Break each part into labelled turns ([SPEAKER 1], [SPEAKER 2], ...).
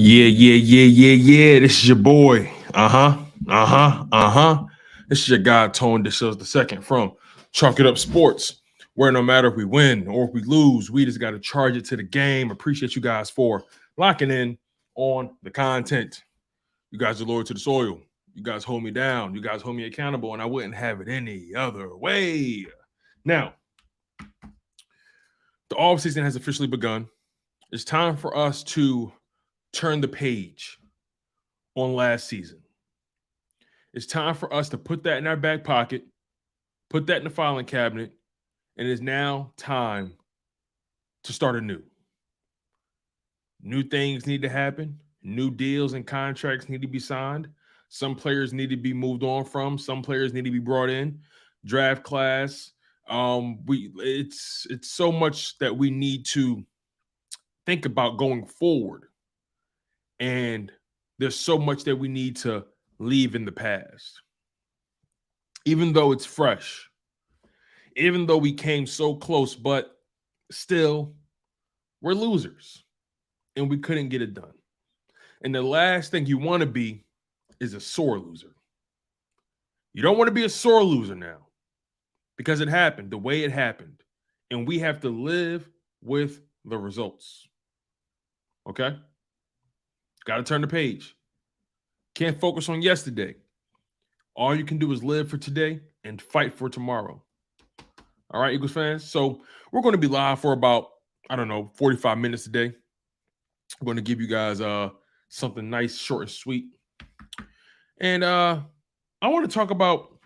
[SPEAKER 1] Yeah. This is your boy. This is your guy, Tone DeShields II from Chalk It Up Sports, where no matter if we win or if we lose, we just got to charge it to the game. Appreciate you guys for locking in on the content. You guys are loyal to the soil. You guys hold me down. You guys hold me accountable, and I wouldn't have it any other way. Now, the offseason has officially begun. It's time for us to turn the page on last season. It's time for us to put that in our back pocket, put that in the filing cabinet, and it is now time to start anew. New things need to happen. New deals and contracts need to be signed. Some players need to be moved on from. Some players need to be brought in. Draft class. It's so much that we need to think about going forward. And there's so much that we need to leave in the past. Even though it's fresh, even though we came so close, but still, we're losers and we couldn't get it done. And the last thing you want to be is a sore loser. You don't want to be a sore loser now because it happened the way it happened. And we have to live with the results. Okay? Got to turn the page. Can't focus on yesterday. All you can do is live for today and fight for tomorrow. All right, Eagles fans? So we're going to be live for about, 45 minutes today. I'm going to give you guys something nice, short, and sweet. And I want to talk about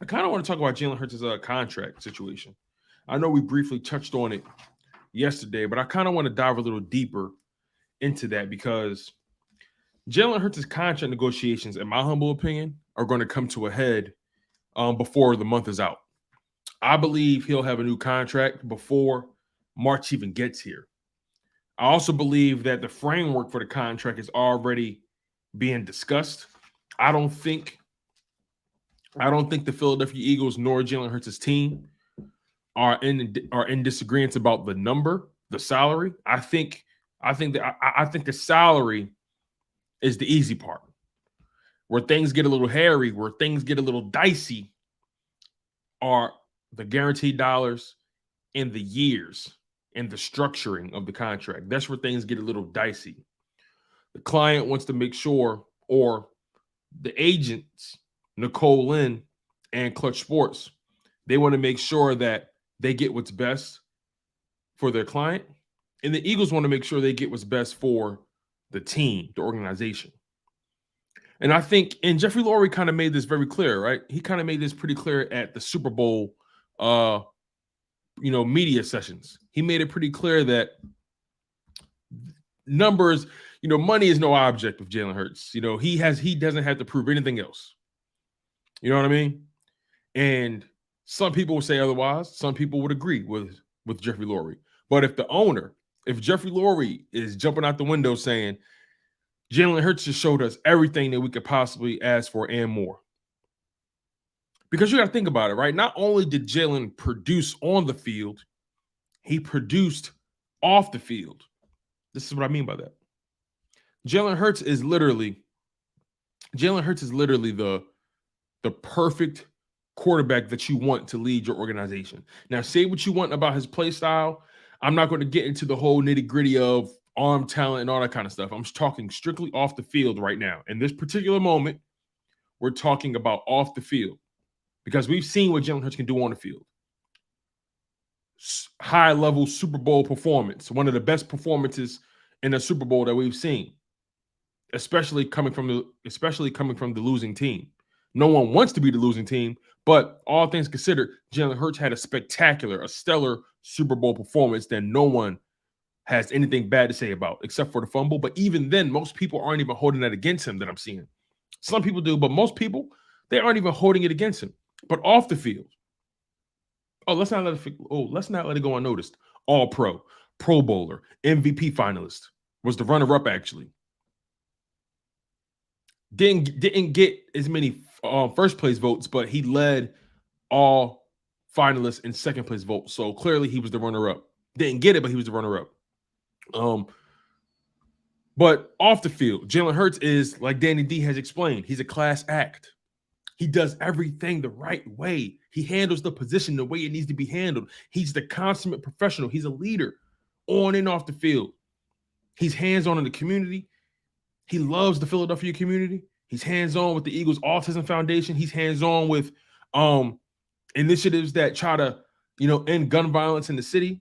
[SPEAKER 1] Jalen Hurts' contract situation. I know we briefly touched on it yesterday, but I kind of want to dive a little deeper into that because Jalen Hurts' contract negotiations, in my humble opinion, are going to come to a head before the month is out. I believe he'll have a new contract before March even gets here. I also believe that the framework for the contract is already being discussed. I don't think the Philadelphia Eagles nor Jalen Hurts' team are in disagreement about the number, the salary. I think the salary is the easy part. Where things get a little hairy, where things get a little dicey, are the guaranteed dollars and the years and the structuring of the contract. That's where things get a little dicey. The client wants to make sure, or the agents, Nicole Lynn and Clutch Sports, they want to make sure that they get what's best for their client. And the Eagles want to make sure they get what's best for the team, the organization. And I think, and Jeffrey Lurie kind of made this very clear, right? He kind of made this pretty clear at the Super Bowl, media sessions. He made it pretty clear that numbers, money is no object with Jalen Hurts. He doesn't have to prove anything else. You know what I mean? And some people would say otherwise. Some people would agree with Jeffrey Lurie. But if Jeffrey Lurie is jumping out the window saying Jalen Hurts just showed us everything that we could possibly ask for and more. Because you got to think about it, right? Not only did Jalen produce on the field, he produced off the field. This is what I mean by that. Jalen Hurts is literally the perfect quarterback that you want to lead your organization. Now, say what you want about his play style. I'm not going to get into the whole nitty-gritty of arm talent and all that kind of stuff. I'm just talking strictly off the field right now. In this particular moment, we're talking about off the field because we've seen what Jalen Hurts can do on the field. High-level Super Bowl performance, one of the best performances in a Super Bowl that we've seen, especially coming from the losing team. No one wants to be the losing team, but all things considered, Jalen Hurts had a stellar Super Bowl performance that no one has anything bad to say about, except for the fumble. But even then, most people aren't even holding that against him that I'm seeing. Some people do, but most people, they aren't even holding it against him. But off the field, let's not let it go unnoticed. All-Pro, Pro Bowler, MVP finalist, was the runner-up actually. Didn't get as many first place votes, but he led all finalists in second place votes. So clearly he was the runner-up. Didn't get it, but he was the runner-up. But off the field, Jalen Hurts is, like Danny D has explained, he's a class act. He does everything the right way. He handles the position the way it needs to be handled. He's the consummate professional. He's a leader on and off the field. He's hands-on in the community. He loves the Philadelphia community. He's hands-on with the Eagles Autism Foundation. He's hands-on with initiatives that try to, end gun violence in the city.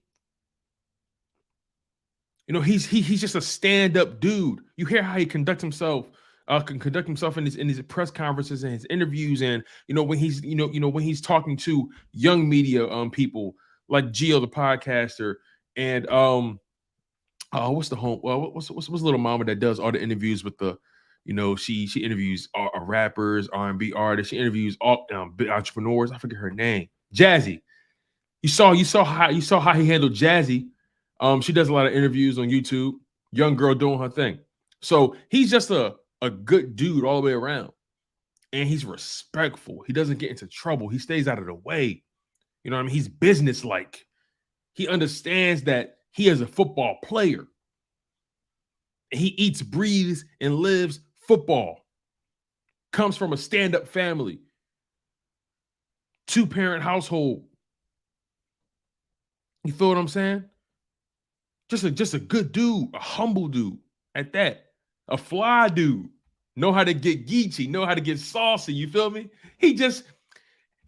[SPEAKER 1] He's just a stand-up dude. You hear how he can conduct himself in his press conferences and his interviews, and when he's talking to young media people like Gio the podcaster, and what's the little mama that does all the interviews with the, she interviews rappers, R&B artists, she interviews all entrepreneurs. I forget her name. Jazzy. You saw how he handled Jazzy. She does a lot of interviews on YouTube. Young girl doing her thing. So he's just a good dude all the way around. And he's respectful. He doesn't get into trouble. He stays out of the way. You know what I mean? He's businesslike. He understands that he is a football player. He eats, breathes, and lives football. Comes from a stand-up family. 2-parent household. You feel what I'm saying? Just a good dude, a humble dude at that. A fly dude. Know how to get geeky, know how to get saucy. You feel me? He just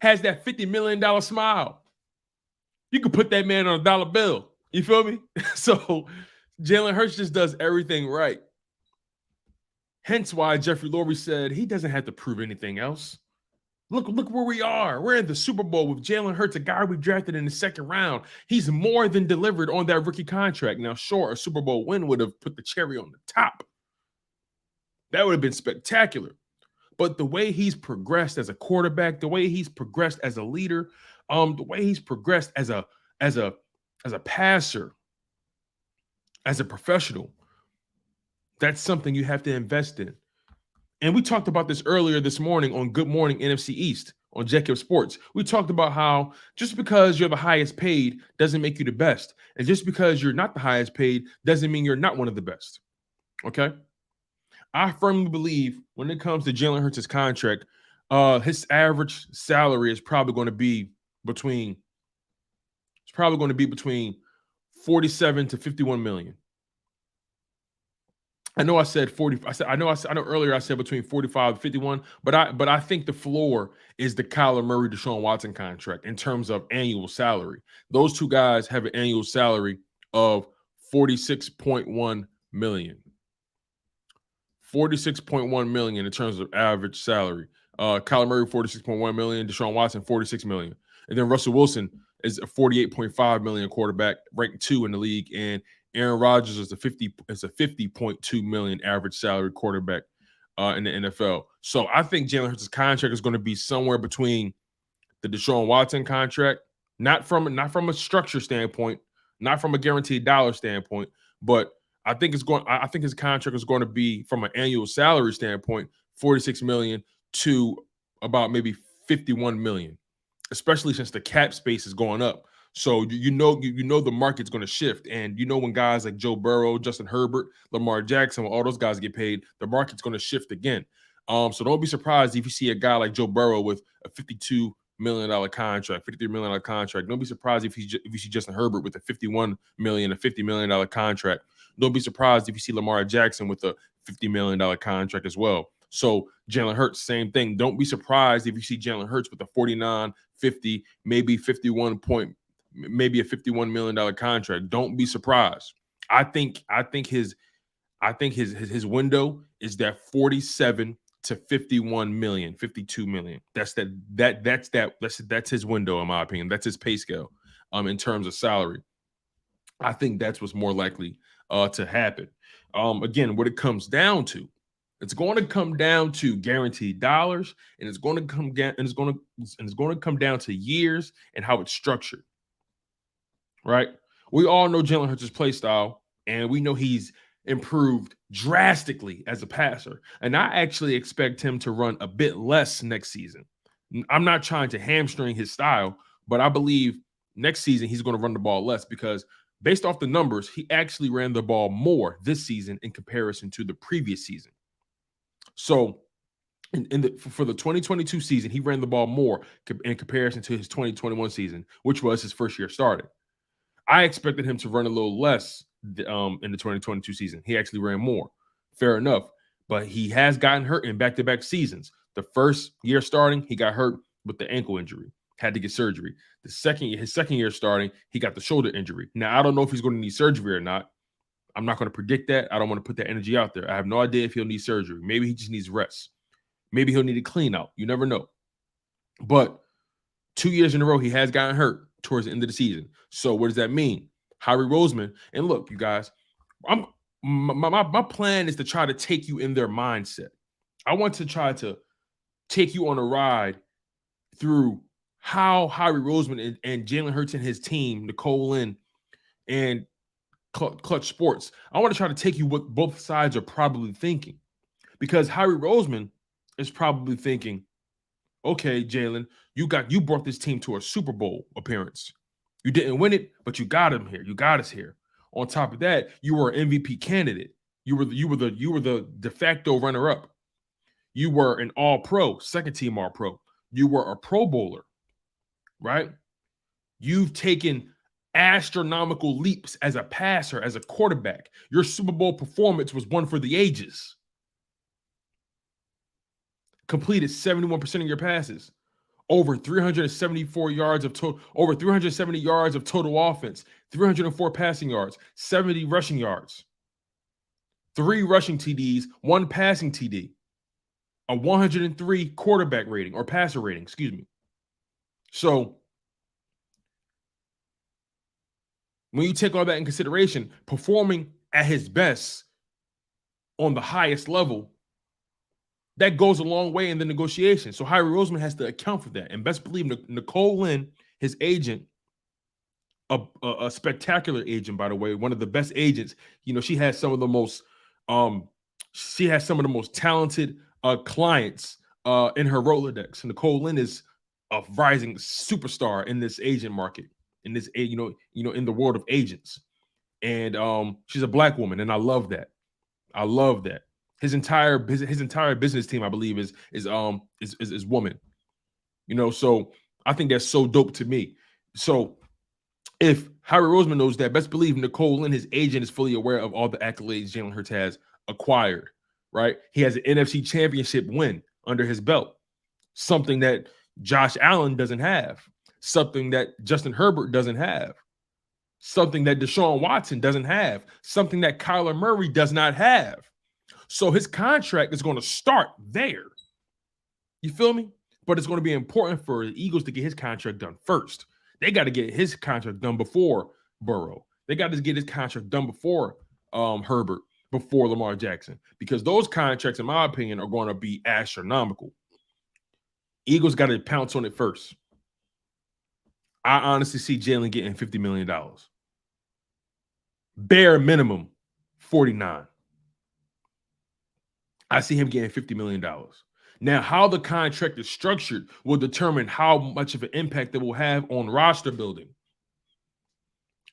[SPEAKER 1] has that $50 million smile. You could put that man on a dollar bill. You feel me? So Jalen Hurts just does everything right. Hence why Jeffrey Lurie said he doesn't have to prove anything else. Look where we are. We're in the Super Bowl with Jalen Hurts, a guy we drafted in the second round. He's more than delivered on that rookie contract. Now, sure, a Super Bowl win would have put the cherry on the top. That would have been spectacular. But the way he's progressed as a quarterback, the way he's progressed as a leader, the way he's progressed as a passer, as a professional, that's something you have to invest in. And we talked about this earlier this morning on Good Morning NFC East on Jacob Sports. We talked about how just because you're the highest paid doesn't make you the best. And just because you're not the highest paid doesn't mean you're not one of the best. Okay? I firmly believe when it comes to Jalen Hurts' contract, his average salary is probably going to be between 47 to 51 million. I know I said 40. I know earlier I said between 45 and 51, but I think the floor is the Kyler Murray, Deshaun Watson contract in terms of annual salary. Those two guys have an annual salary of 46.1 million. 46.1 million in terms of average salary. Kyler Murray 46.1 million, Deshaun Watson 46 million. And then Russell Wilson is a 48.5 million quarterback, ranked 2 in the league, and Aaron Rodgers is a 50.2 million average salary quarterback in the NFL. So I think Jalen Hurts' contract is going to be somewhere between the Deshaun Watson contract, not from a structure standpoint, not from a guaranteed dollar standpoint, but I think his contract is going to be, from an annual salary standpoint, 46 million to about maybe 51 million, especially since the cap space is going up. So you know the market's going to shift, and when guys like Joe Burrow, Justin Herbert, Lamar Jackson, when all those guys get paid, the market's going to shift again. So don't be surprised if you see a guy like Joe Burrow with a $52 million contract, $53 million contract. Don't be surprised if you see Justin Herbert with a $51 million, a $50 million contract. Don't be surprised if you see Lamar Jackson with a $50 million contract as well. So Jalen Hurts, same thing. Don't be surprised if you see Jalen Hurts with a 49, 50, maybe 51 point. Maybe a $51 million contract. Don't be surprised. I think his window is that 47 to 51 million, 52 million. That's his window, in my opinion. That's his pay scale in terms of salary. I think that's what's more likely to happen. Again, what it comes down to, it's going to come down to guaranteed dollars, and it's going to come down to years and how it's structured. Right? We all know Jalen Hurts' play style, and we know he's improved drastically as a passer. And I actually expect him to run a bit less next season. I'm not trying to hamstring his style, but I believe next season he's going to run the ball less, because Based off the numbers, he actually ran the ball more this season in comparison to the previous season. So for the 2022 season, he ran the ball more in comparison to his 2021 season, which was his first year starting. I expected him to run a little less in the 2022 season. He actually ran more. Fair enough. But he has gotten hurt in back-to-back seasons. The first year starting, he got hurt with the ankle injury, had to get surgery. His second year starting, he got the shoulder injury. Now, I don't know if he's going to need surgery or not. I'm not going to predict that. I don't want to put that energy out there. I have no idea if he'll need surgery. Maybe he just needs rest. Maybe he'll need a clean out. You never know. But 2 years in a row, he has gotten hurt towards the end of the season. So what does that mean? Howie Roseman. And look, you guys, my plan is to try to take you in their mindset. I want to try to take you on a ride through how Howie Roseman and Jalen Hurts and his team, Nicole Lynn and Clutch Sports, I want to try to take you what both sides are probably thinking. Because Howie Roseman is probably thinking, okay, Jalen, you brought this team to a Super Bowl appearance. You didn't win it, but you got him here. You got us here. On top of that, you were an MVP candidate. You were the de facto runner-up. You were an All-Pro, second-team All-Pro. You were a Pro Bowler, right? You've taken astronomical leaps as a passer, as a quarterback. Your Super Bowl performance was one for the ages. Completed 71% of your passes. Over 374 yards of total, over 370 yards of total offense, 304 passing yards, 70 rushing yards, 3 rushing TDs, 1 passing TD, a 103 quarterback rating or passer rating, excuse me. So when you take all that in consideration, performing at his best on the highest level, that goes a long way in the negotiation. So Howie Roseman has to account for that. And best believe Nicole Lynn, his agent, a spectacular agent, by the way, one of the best agents. You know, she has some of the most talented clients in her Rolodex. Nicole Lynn is a rising superstar in this agent market, in this, in the world of agents. And she's a Black woman, and I love that. I love that. His entire business team, I believe, is woman. So I think that's so dope to me. So if Howie Roseman knows that, best believe Nicole Lynn, his agent, is fully aware of all the accolades Jalen Hurts has acquired, right? He has an NFC championship win under his belt, something that Josh Allen doesn't have, something that Justin Herbert doesn't have, something that Deshaun Watson doesn't have, something that Kyler Murray does not have. So his contract is going to start there. You feel me? But it's going to be important for the Eagles to get his contract done first. They got to get his contract done before Burrow. They got to get his contract done before Herbert, before Lamar Jackson, because those contracts, in my opinion, are going to be astronomical. Eagles got to pounce on it first. I honestly see Jalen getting $50 million. Bare minimum, 49. I see him getting $50 million. Now, how the contract is structured will determine how much of an impact it will have on roster building.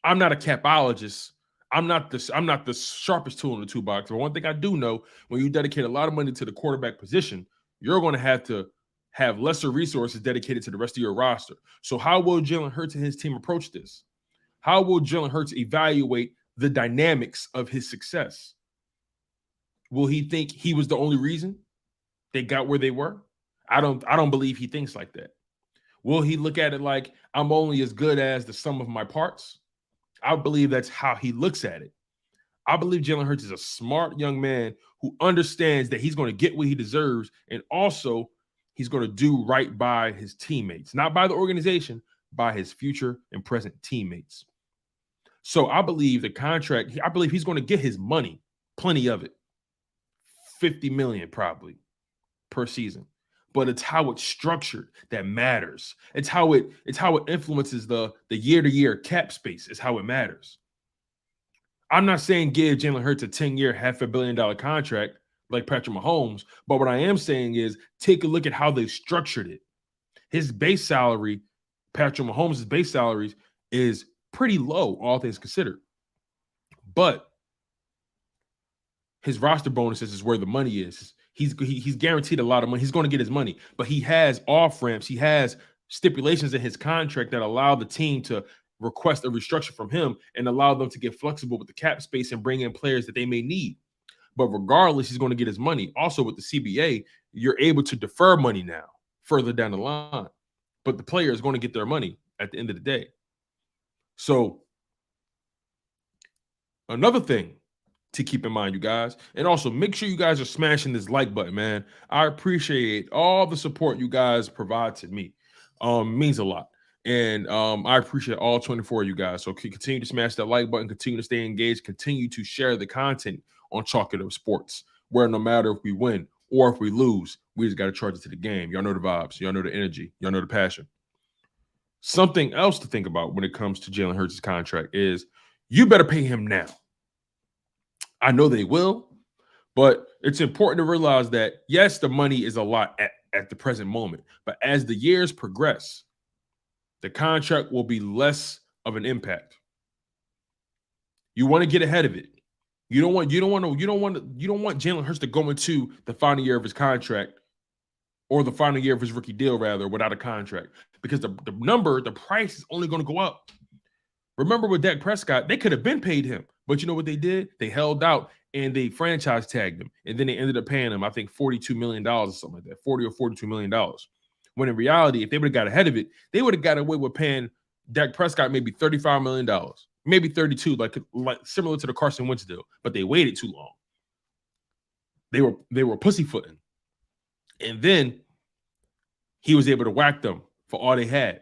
[SPEAKER 1] I'm not a capologist. I'm not the sharpest tool in the toolbox. But one thing I do know, when you dedicate a lot of money to the quarterback position, you're going to have lesser resources dedicated to the rest of your roster. So how will Jalen Hurts and his team approach this? How will Jalen Hurts evaluate the dynamics of his success? Will he think he was the only reason they got where they were? I don't believe he thinks like that. Will he look at it like, I'm only as good as the sum of my parts? I believe that's how he looks at it. I believe Jalen Hurts is a smart young man who understands that he's going to get what he deserves, and also he's going to do right by his teammates, not by the organization, by his future and present teammates. So I believe I believe he's going to get his money, plenty of it. $50 million probably per season, but it's how it's structured that matters. It's how it influences the year-to-year cap space is how it matters. I'm not saying give Jalen Hurts a 10-year, $500 million contract like Patrick Mahomes, but what I am saying is take a look at how they structured it. His base salary, Patrick Mahomes' base salary is pretty low, all things considered. But his roster bonuses is where the money is. He's guaranteed a lot of money. He's going to get his money, but he has off ramps. He has stipulations in his contract that allow the team to request a restructure from him and allow them to get flexible with the cap space and bring in players that they may need. But regardless, he's going to get his money. Also, with the CBA, you're able to defer money now further down the line, but the player is going to get their money at the end of the day. So another thing to keep in mind, you guys, and also make sure you guys are smashing this like button, man. I appreciate all the support you guys provide to me. Means a lot. And I appreciate all 24 of you guys. So continue to smash that like button, continue to stay engaged, continue to share the content on Chalk It Up Sports, where no matter if we win or if we lose, we just got to charge it to the game. Y'all know the vibes. Y'all know the energy. Y'all know the passion. Something else to think about when it comes to Jalen Hurts' contract is you better pay him now. I know they will, but it's important to realize that, yes, the money is a lot at the present moment, but as the years progress, the contract will be less of an impact. You want to get ahead of it. You don't want Jalen Hurts to go into the final year of his contract or the final year of his rookie deal, rather, without a contract, because the price is only going to go up. Remember with Dak Prescott, they could have been paid him, but you know what they did? They held out and they franchise tagged him, and then they ended up paying him, I think, $42 million or something like that, $40 or $42 million. When in reality, if they would have got ahead of it, they would have got away with paying Dak Prescott maybe $35 million, maybe 32, like similar to the Carson Wentz deal, but they waited too long. They were pussyfooting, and then he was able to whack them for all they had.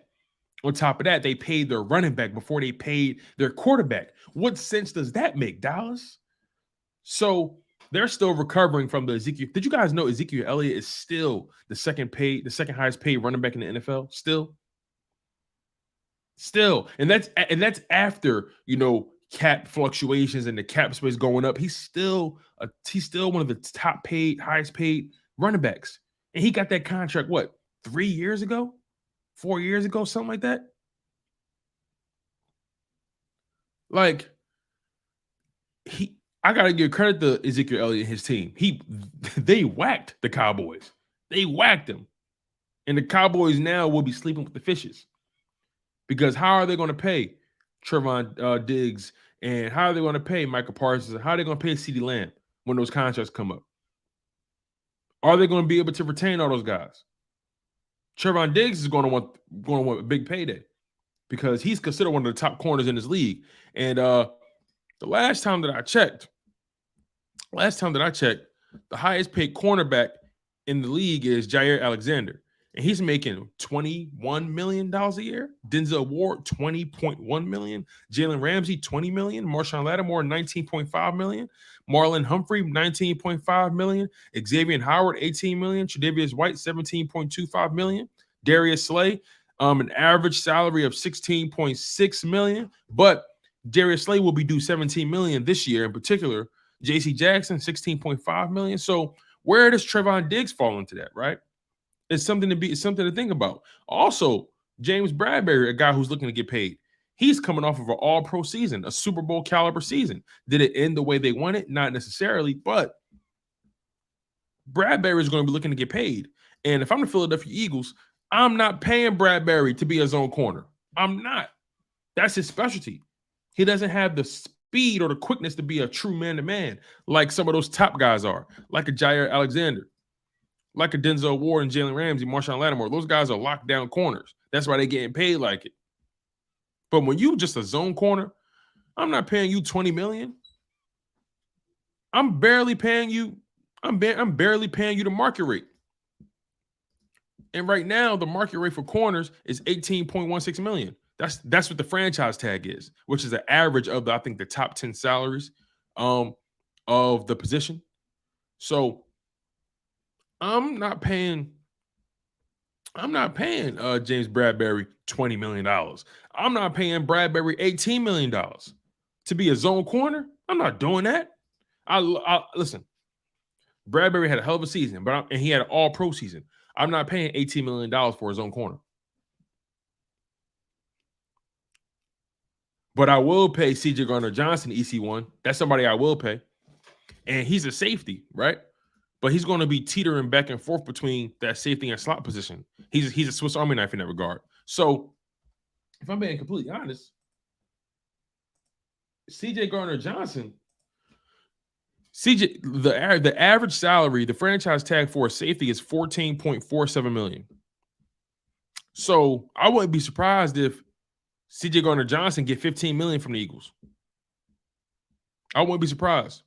[SPEAKER 1] On top of that, they paid their running back before they paid their quarterback. What sense does that make, Dallas? So they're still recovering from the Ezekiel. Did you guys know Ezekiel Elliott is still the second highest paid running back in the NFL? Still. And that's after, cap fluctuations and the cap space going up. He's still one of the highest paid running backs. And he got that contract, what, 3 years ago? 4 years ago, something like that. Like, I gotta give credit to Ezekiel Elliott and his team. They whacked the Cowboys. They whacked them. And the Cowboys now will be sleeping with the fishes. Because how are they going to pay Trevon Diggs, and how are they going to pay Michael Parsons, and how are they going to pay CeeDee Lamb when those contracts come up? Are they going to be able to retain all those guys? Trevon Diggs is going to want a big payday because he's considered one of the top corners in this league. And the last time that I checked, the highest paid cornerback in the league is Jair Alexander, and he's making $21 million a year. Denzel Ward, $20.1 million. Jalen Ramsey, $20 million. Marshawn Lattimore, $19.5 million. Marlon Humphrey, $19.5 million. Xavier Howard, $18 million. Tre'Davious White, $17.25 million. Darius Slay, an average salary of $16.6 million, but Darius Slay will be due $17 million this year in particular. J.C. Jackson, $16.5 million. So where does Trevon Diggs fall into that, right? It's something to think about. Also, James Bradberry, a guy who's looking to get paid. He's coming off of an all-pro season, a Super Bowl caliber season. Did it end the way they wanted? Not necessarily, but Bradberry is going to be looking to get paid. And if I'm the Philadelphia Eagles, I'm not paying Bradberry to be a zone corner. I'm not. That's his specialty. He doesn't have the speed or the quickness to be a true man-to-man like some of those top guys are, like a Jair Alexander, like a Denzel Ward and Jalen Ramsey, Marshawn Lattimore. Those guys are lockdown corners. That's why they're getting paid like it. But when you just a zone corner, I'm not paying you $20 million. I'm barely paying you the market rate. And right now, the market rate for corners is $18.16 million. That's what the franchise tag is, which is an average of the top 10 salaries of the position. So I'm not paying James Bradberry $20 million. I'm not paying Bradberry $18 million to be a zone corner. I'm not doing that. Listen, Bradberry had a hell of a season, and he had an all-pro season. I'm not paying $18 million for a zone corner. But I will pay CJ Gardner-Johnson EC1. That's somebody I will pay. And he's a safety, right? But he's going to be teetering back and forth between that safety and slot position. He's a Swiss Army knife in that regard. So if I'm being completely honest, CJ Gardner-Johnson, the average salary, the franchise tag for a safety is $14.47 million. So I wouldn't be surprised if CJ Gardner-Johnson get $15 million from the Eagles. I wouldn't be surprised.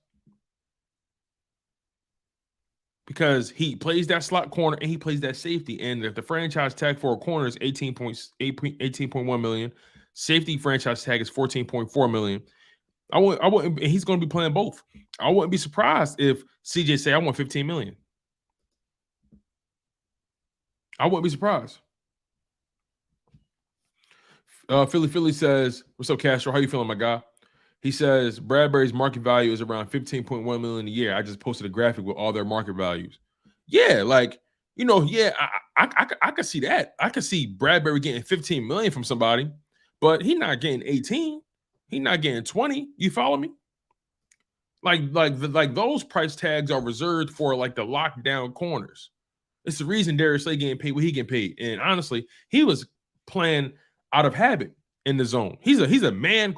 [SPEAKER 1] Because he plays that slot corner and he plays that safety. And if the franchise tag for a corner is 18.1 million, safety franchise tag is 14.4 million. I wouldn't, he's going to be playing both. I wouldn't be surprised if CJ say I want 15 million. I wouldn't be surprised. Philly says, "What's up, Castro? How you feeling, my guy?" He says Bradbury's market value is around 15.1 million a year. I just posted a graphic with all their market values. Yeah, like, you know, yeah, I could see that. I could see Bradbury getting 15 million from somebody, but he's not getting 18. He's not getting 20. You follow me? Like those price tags are reserved for like the lockdown corners. It's the reason Darius Slay getting paid what he getting paid. And honestly, he was playing out of habit in the zone. He's a man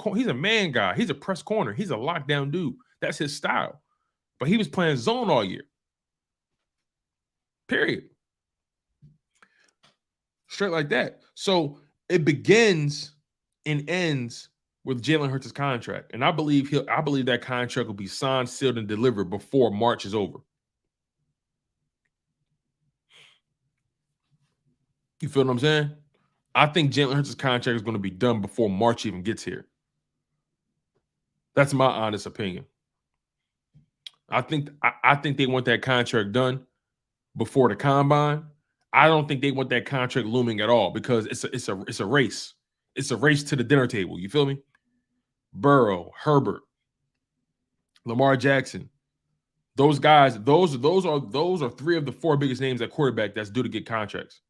[SPEAKER 1] guy. He's a press corner. He's a lockdown dude. That's his style. But he was playing zone all year. Period. Straight like that. So it begins and ends with Jalen Hurts' contract. And I believe that contract will be signed, sealed, and delivered before March is over. You feel what I'm saying? I think Jalen Hurts' contract is going to be done before March even gets here. That's my honest opinion. I think they want that contract done before the combine. I don't think they want that contract looming at all because it's a race. It's a race to the dinner table. You feel me? Burrow, Herbert, Lamar Jackson. Those guys, those are three of the four biggest names at quarterback that's due to get contracts.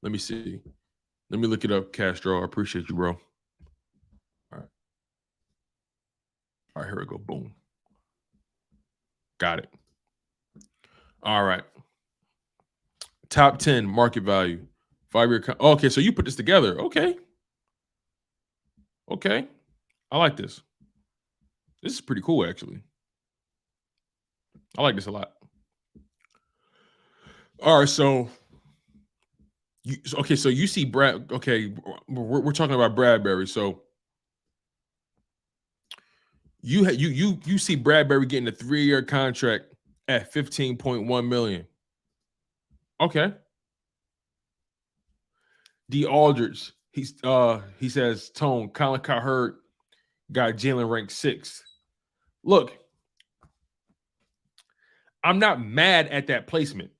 [SPEAKER 1] Let me see. Let me look it up, Castro. I appreciate you, bro. All right. All right, here we go. Boom. Got it. All right. Top 10 market value. 5-year. Okay, so you put this together. Okay. Okay. I like this. This is pretty cool, actually. I like this a lot. All right, so you see Brad. Okay, we're talking about Bradbury. So you see Bradbury getting a 3-year contract at 15.1 million. Okay. D. Aldridge, he says, Tone, Colin Cowherd got Jalen ranked 6th. Look, I'm not mad at that placement.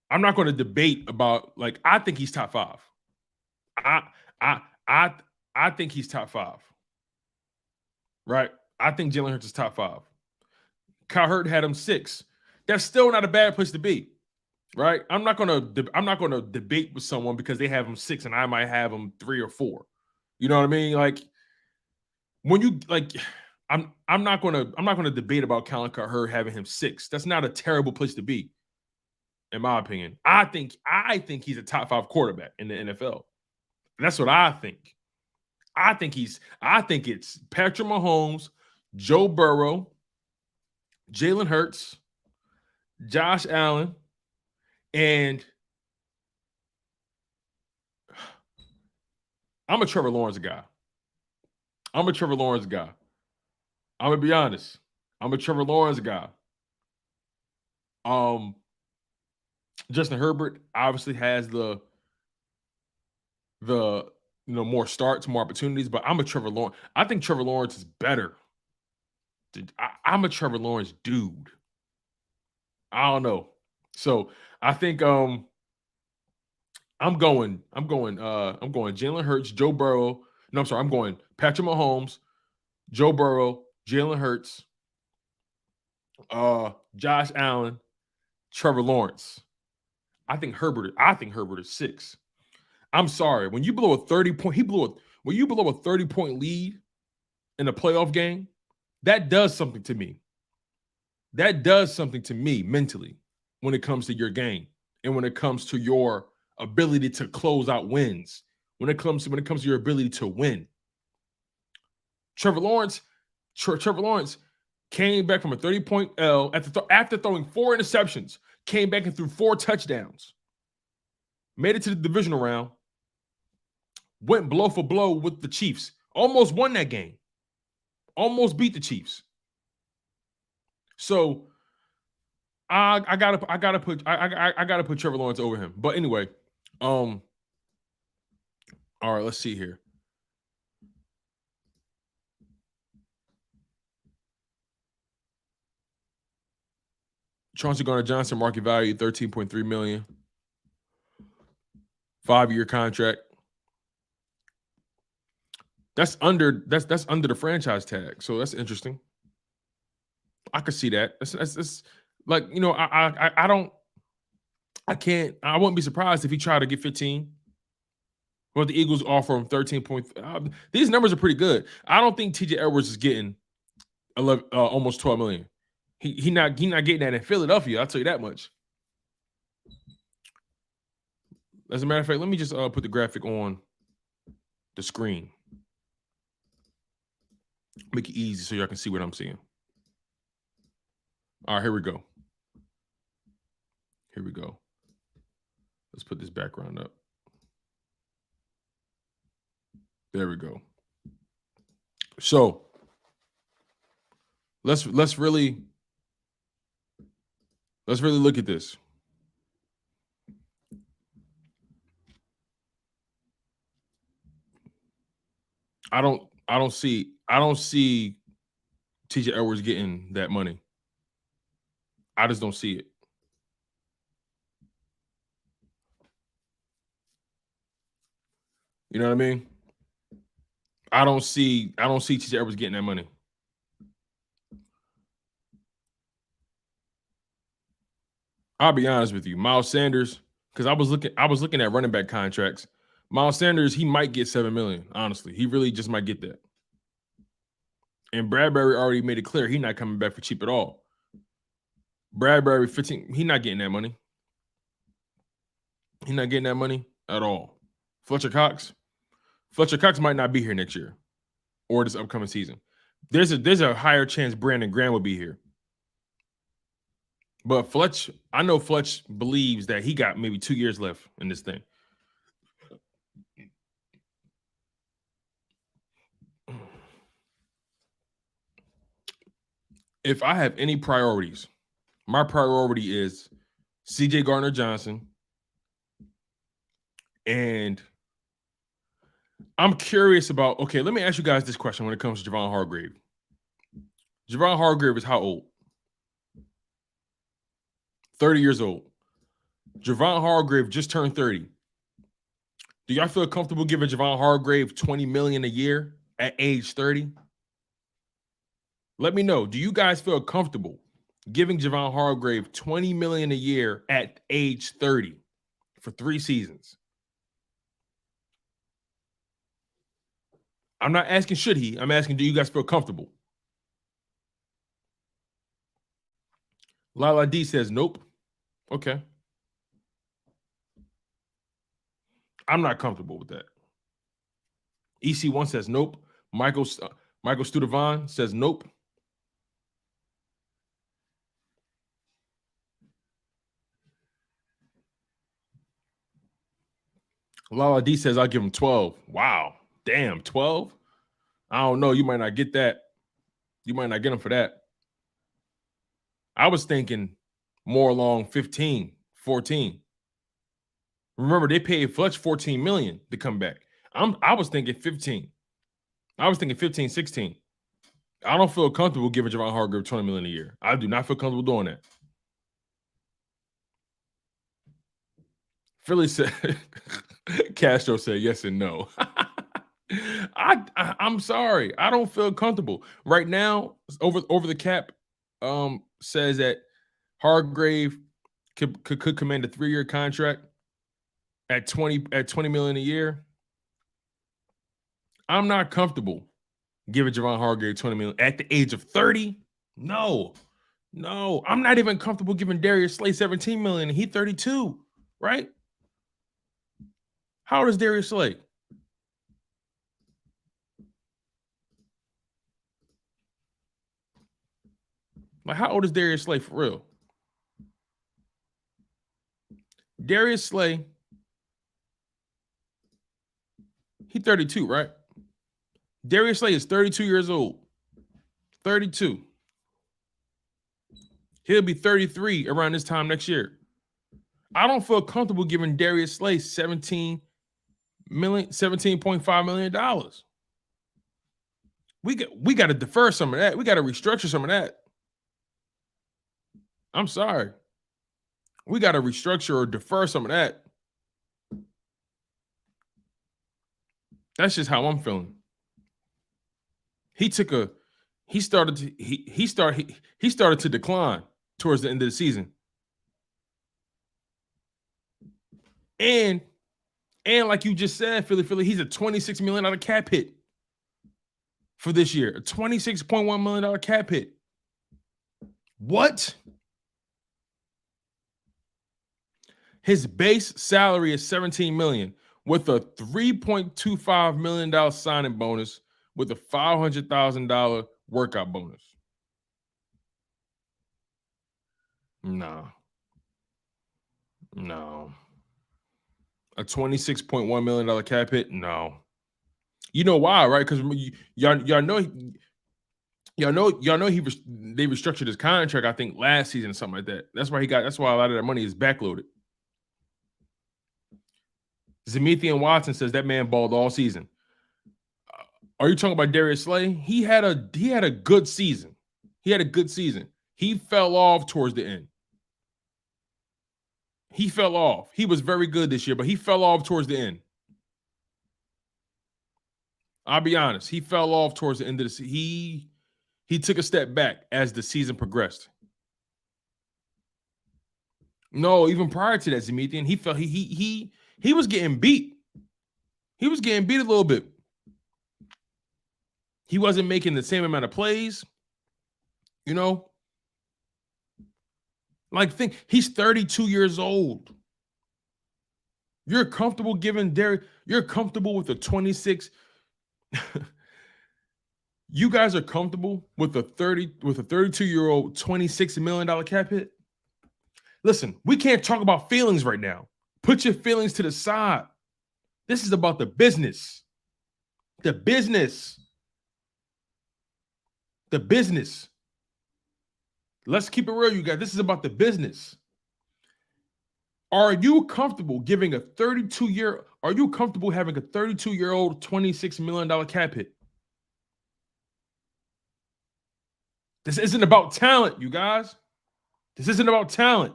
[SPEAKER 1] I'm not going to debate about, like, I think he's top 5. I think he's top 5. Right? I think Jalen Hurts is top 5. Cowherd had him 6. That's still not a bad place to be. Right? I'm not gonna debate with someone because they have him 6 and I might have him 3 or 4. You know what I mean? Like, when you like, I'm not gonna debate about Colin Cowherd having him 6. That's not a terrible place to be, in my opinion. I think he's a top 5 quarterback in the NFL. That's what I think. I think it's Patrick Mahomes, Joe Burrow, Jalen Hurts, Josh Allen, and I'm a Trevor Lawrence guy. I'm going to be honest. I'm a Trevor Lawrence guy. Justin Herbert obviously has the more starts, more opportunities, but I'm a Trevor Lawrence. I think Trevor Lawrence is better. I'm a Trevor Lawrence dude. I don't know. So I think I'm going Jalen Hurts, Joe Burrow. No, I'm sorry. I'm going Patrick Mahomes, Joe Burrow, Jalen Hurts, Josh Allen, Trevor Lawrence. I think Herbert is 6. I'm sorry. When you blow a 30-point, when you blow a 30-point lead in a playoff game, that does something to me. That does something to me mentally when it comes to your game and when it comes to your ability to close out wins. When it comes to your ability to win. Trevor Lawrence came back from a 30-point L after throwing 4 interceptions, came back and threw 4 touchdowns, made it to the divisional round, went blow for blow with the Chiefs, almost won that game, almost beat the Chiefs. So I gotta put Trevor Lawrence over him. But anyway, all right, let's see here. Chauncey Gardner-Johnson, market value $13.3 million. 5-year contract. That's under the franchise tag. So that's interesting. I could see that. That's like, you know, I wouldn't be surprised if he tried to get 15. But the Eagles offer him 13 points. These numbers are pretty good. I don't think TJ Edwards is getting almost 12 million. He not getting that in Philadelphia. I'll tell you that much. As a matter of fact, let me just put the graphic on the screen. Make it easy so y'all can see what I'm seeing. All right, here we go. Here we go. Let's put this background up. There we go. So let's really look at this. I don't see TJ Edwards getting that money. I just don't see it. You know what I mean? I don't see TJ Edwards getting that money. I'll be honest with you, Miles Sanders, because I was looking at running back contracts. Miles Sanders, he might get $7 million. Honestly, he really just might get that. And Bradbury already made it clear he's not coming back for cheap at all. Bradbury 15, he's not getting that money. He's not getting that money at all. Fletcher Cox might not be here next year or this upcoming season. There's a higher chance Brandon Graham will be here. But I know Fletch believes that he got maybe 2 years left in this thing. If I have any priorities, my priority is CJ Gardner-Johnson. And I'm curious about, okay, let me ask you guys this question when it comes to Javon Hargrave. Javon Hargrave is how old? 30 years old. Javon Hargrave just turned 30. Do y'all feel comfortable giving Javon Hargrave $20 million a year at age 30? Let me know. Do you guys feel comfortable giving Javon Hargrave $20 million a year at age 30 for 3 seasons? I'm not asking should he. I'm asking, do you guys feel comfortable? Lala D says nope. Okay. I'm not comfortable with that. EC1 says nope. Michael Studevon says nope. Lala D says I'll give him 12. Wow. Damn, 12? I don't know. You might not get that. You might not get him for that. I was thinking more along 15, 14. Remember, they paid Fletch $14 million to come back. I was thinking 15. I was thinking 15, 16. I don't feel comfortable giving Javon Hargrave $20 million a year. I do not feel comfortable doing that. Philly said, Castro said yes and no. I'm sorry. I don't feel comfortable. Right now, over the cap says that Hargrave could command a 3-year contract at $20 million a year. I'm not comfortable giving Javon Hargrave $20 million at the age of 30. No, I'm not even comfortable giving Darius Slay $17 million. He 32, right? How old is Darius Slay? Like, how old is Darius Slay for real? Darius Slay, he 32, right? Darius Slay is 32 years old. 32. He'll be 33 around this time next year. I don't feel comfortable giving Darius Slay $17.5 million. We got to defer some of that. We got to restructure some of that. I'm sorry. We got to restructure or defer some of that. That's just how I'm feeling. He started to decline towards the end of the season. And like you just said, Philly, he's a $26 million cap hit for this year. A $26.1 million cap hit. What? His base salary is $17 million with a $3.25 million signing bonus with a $500,000 workout bonus. No. A $26.1 million cap hit? No. You know why, right? Because y'all know they restructured his contract, I think, last season or something like that. That's why a lot of that money is backloaded. Zemethian Watson says that man balled all season. Are you talking about Darius Slay? He had a good season. He fell off towards the end. He fell off. He was very good this year, but he fell off towards the end. I'll be honest. He fell off towards the end of the season. He took a step back as the season progressed. No, even prior to that, Zemethian, he was getting beat. He was getting beat a little bit. He wasn't making the same amount of plays. You know? Like, he's 32 years old. You're comfortable giving Derek, you're comfortable with the 26. You guys are comfortable with a 32-year-old $26 million cap hit? Listen, we can't talk about feelings right now. Put your feelings to the side. This is about the business. The business. Let's keep it real, you guys. This is about the business. Are you comfortable having a 32-year-old $26 million cap hit? This isn't about talent, you guys. This isn't about talent.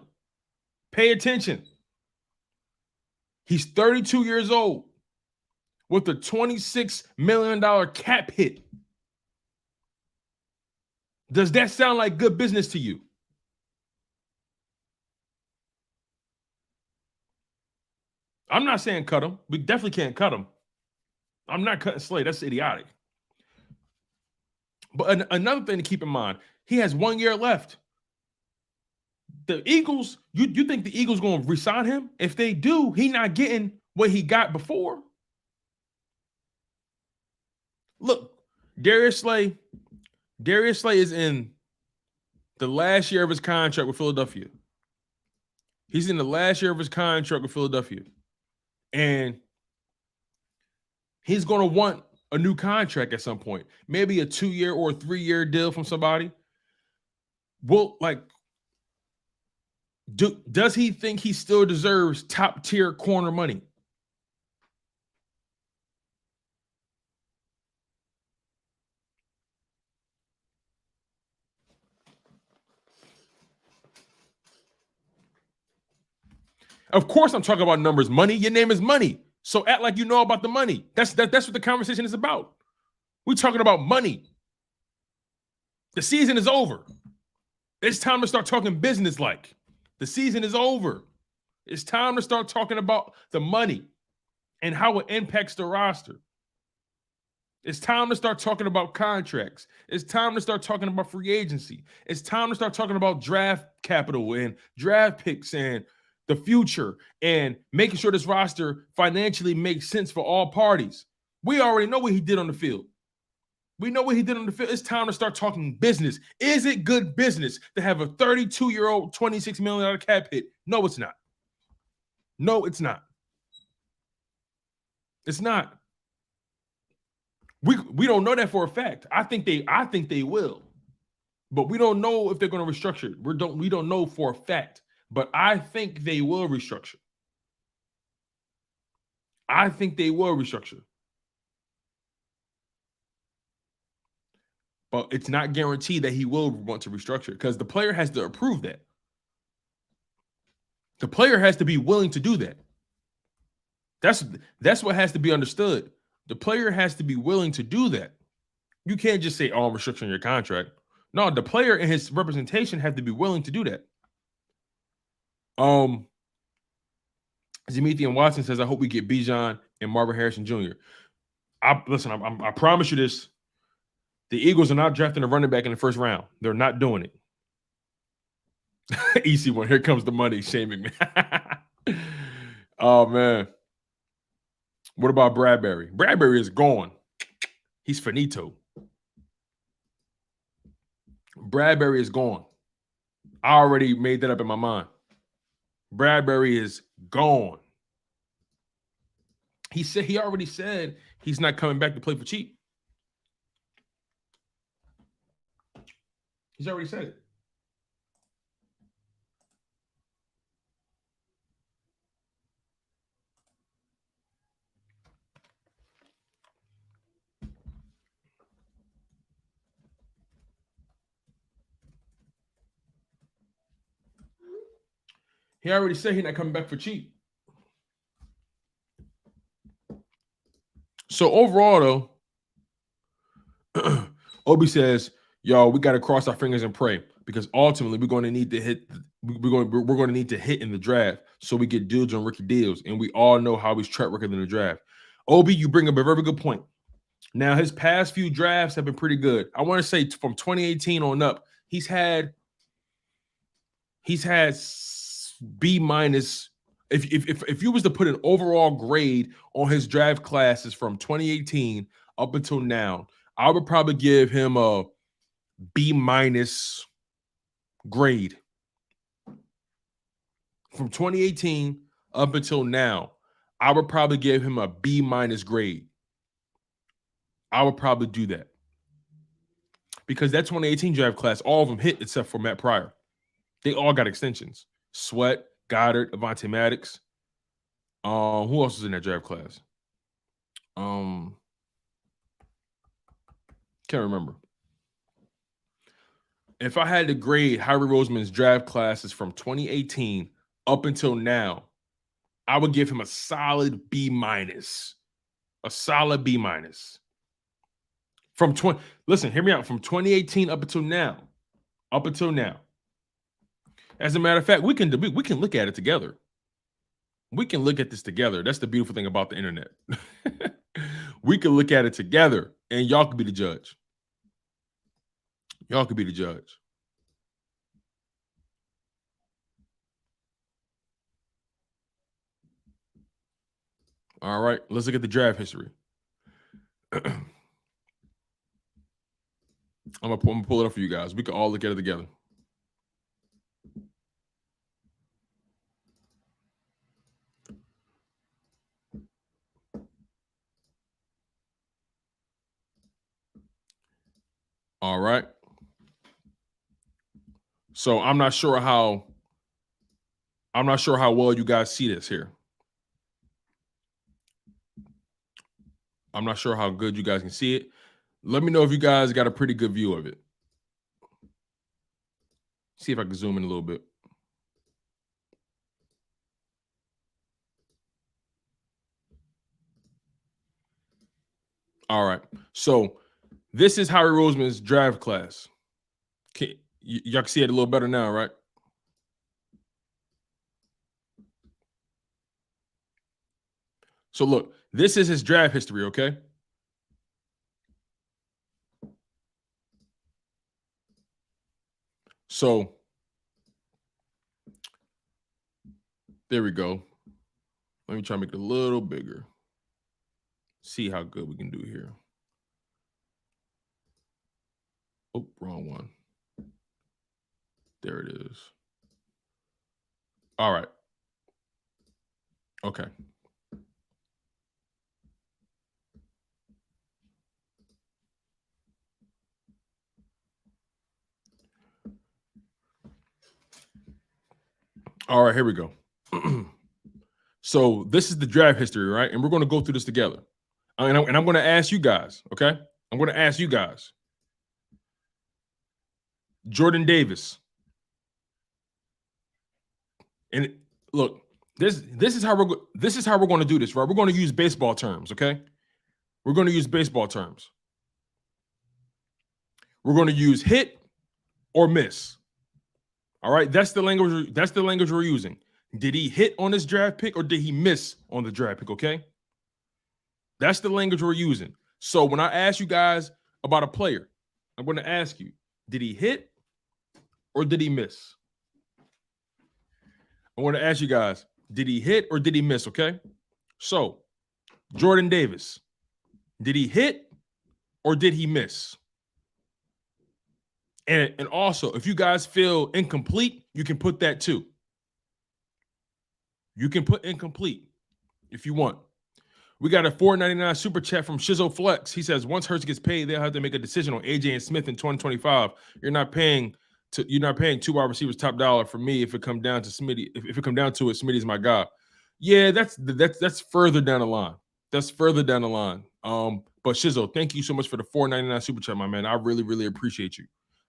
[SPEAKER 1] Pay attention. He's 32 years old with a $26 million cap hit. Does that sound like good business to you? I'm not saying cut him. We definitely can't cut him. I'm not cutting Slay. That's idiotic. But another thing to keep in mind, he has 1 year left. The Eagles, you think the Eagles going to re-sign him? If they do, he not getting what he got before. Look, Darius Slay is in the last year of his contract with Philadelphia. He's in the last year of his contract with Philadelphia. And he's going to want a new contract at some point. Maybe a 2-year or a 3-year deal from somebody. Well, like, does he think he still deserves top-tier corner money? Of course I'm talking about numbers. Money. Your name is Money. So act like you know about the money. That's what the conversation is about. We're talking about money. The season is over. It's time to start talking business like. The season is over. It's time to start talking about the money and how it impacts the roster. It's time to start talking about contracts. It's time to start talking about free agency. It's time to start talking about draft capital and draft picks and the future and making sure this roster financially makes sense for all parties. We already know what he did on the field. We know what he did on the field. It's time to start talking business. Is it good business to have a 32-year-old, $26 million cap hit? No, it's not. No, it's not. It's not. We don't know that for a fact. I think they will, but we don't know if they're going to restructure. We don't know for a fact, but I think they will restructure. I think they will restructure, but it's not guaranteed that he will want to restructure because the player has to approve that. The player has to be willing to do that. That's what has to be understood. The player has to be willing to do that. You can't just say, "Oh, I'm restricting your contract." No, the player and his representation have to be willing to do that. Zemethian Watson says, "I hope we get Bijan and Marvin Harrison Jr." I promise you this: the Eagles are not drafting a running back in the first round. They're not doing it. EC1, here comes the money shaming me. Oh man. What about Bradbury? Bradbury is gone. He's finito. Bradbury is gone. I already made that up in my mind. Bradbury is gone. He already said he's not coming back to play for cheap. He's already said it. He already said he's not coming back for cheap. So overall, though, Obi says, "Yo, we got to cross our fingers and pray because ultimately we're going to need to hit. We're going to need to hit in the draft so we get deals on rookie deals, and we all know Howie's track record in the draft." Obi, you bring up a very good point. Now his past few drafts have been pretty good. I want to say from 2018 on up, he's had B minus. If you was to put an overall grade on his draft classes from 2018 up until now, I would probably give him a B minus grade. From 2018 up until now, I would probably give him a B minus grade. I would probably do that because that 2018 draft class, all of them hit except for Matt Pryor. They all got extensions. Sweat, Goddard, Avonte Maddox. Who else is in that draft class? Can't remember. If I had to grade Howie Roseman's draft classes from 2018 up until now, I would give him a solid B minus. A solid B minus. Listen, hear me out. From 2018 up until now. Up until now. As a matter of fact, we can look at it together. We can look at this together. That's the beautiful thing about the internet. We can look at it together, and y'all could be the judge. Y'all could be the judge. All right, let's look at the draft history. I'm gonna pull it up for you guys. We can all look at it together. All right. So I'm not sure how well you guys see this here. I'm not sure how good you guys can see it. Let me know if you guys got a pretty good view of it. See if I can zoom in a little bit. All right. So this is Howie Roseman's draft class. Y'all can see it a little better now, right? So look, this is his draft history, okay? So there we go. Let me try to make it a little bigger. See how good we can do here. Oh, wrong one. There it is. All right. Okay. All right, here we go. So this is the draft history, right? And we're going to go through this together. And I'm going to ask you guys, okay? I'm going to ask you guys. Jordan Davis. And look, this is how we're going to do this, right? We're going to use baseball terms, okay? We're going to use baseball terms. We're going to use hit or miss. All right, that's the language we're using. Did he hit on this draft pick or did he miss on the draft pick, okay? That's the language we're using. So when I ask you guys about a player, I'm going to ask you, did he hit or did he miss? I want to ask you guys, did he hit or did he miss, okay? So, Jordan Davis, did he hit or did he miss? And also, if you guys feel incomplete, you can put that too. You can put incomplete if you want. We got a $4.99 super chat from Shizzo Flex. He says, once Hurts gets paid, they'll have to make a decision on AJ and Smith in 2025. You're not paying two wide receivers top dollar for me if it come down to Smitty. If it come down to it, Smitty's my guy. Yeah, that's further down the line. That's further down the line. But Shizzo, thank you so much for the $4.99 super chat, my man. I really, really appreciate you.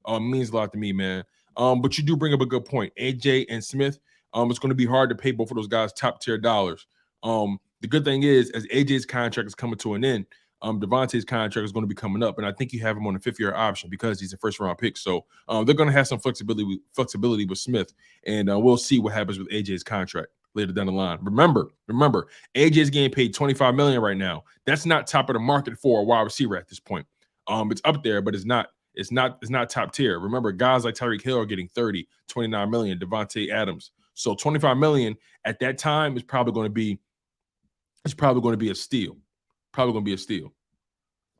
[SPEAKER 1] It means a lot to me, man. But you do bring up a good point. AJ and Smith, it's going to be hard to pay both of those guys top tier dollars. The good thing is, as AJ's contract is coming to an end, Devontae's contract is going to be coming up, and I think you have him on a fifth-year option because he's a first-round pick. So they're going to have some flexibility with Smith, and we'll see what happens with AJ's contract later down the line. Remember, AJ's getting paid $25 million right now. That's not top of the market for a wide receiver at this point. It's up there, but it's not top tier. Remember, guys like Tyreek Hill are getting 30, 29 million, Devontae Adams. So 25 million at that time is probably going to be a steal. Probably going to be a steal.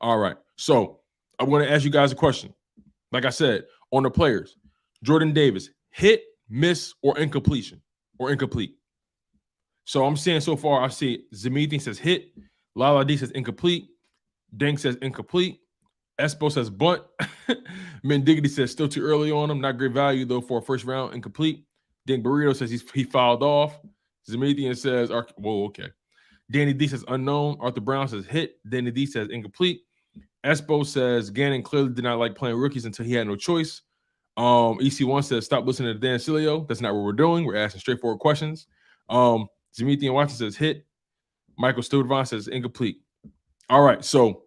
[SPEAKER 1] All right. So I'm going to ask you guys a question. Like I said, on the players, Jordan Davis, hit, miss, or incompletion, or incomplete. So I'm saying so far, I see Zemiti says hit, Lala D says incomplete, Deng says incomplete, Espo says bunt, Mendiggity says still too early on him, not great value though for a first round, incomplete. Deng Burrito says he fouled off. Zemitian says, whoa, okay. Danny D says unknown. Arthur Brown says hit. Danny D says incomplete. Espo says Gannon clearly did not like playing rookies until he had no choice. EC1 says stop listening to Dan Cilio. That's not what we're doing. We're asking straightforward questions. Zemitian Watson says hit. Michael Studevon says incomplete. All right, so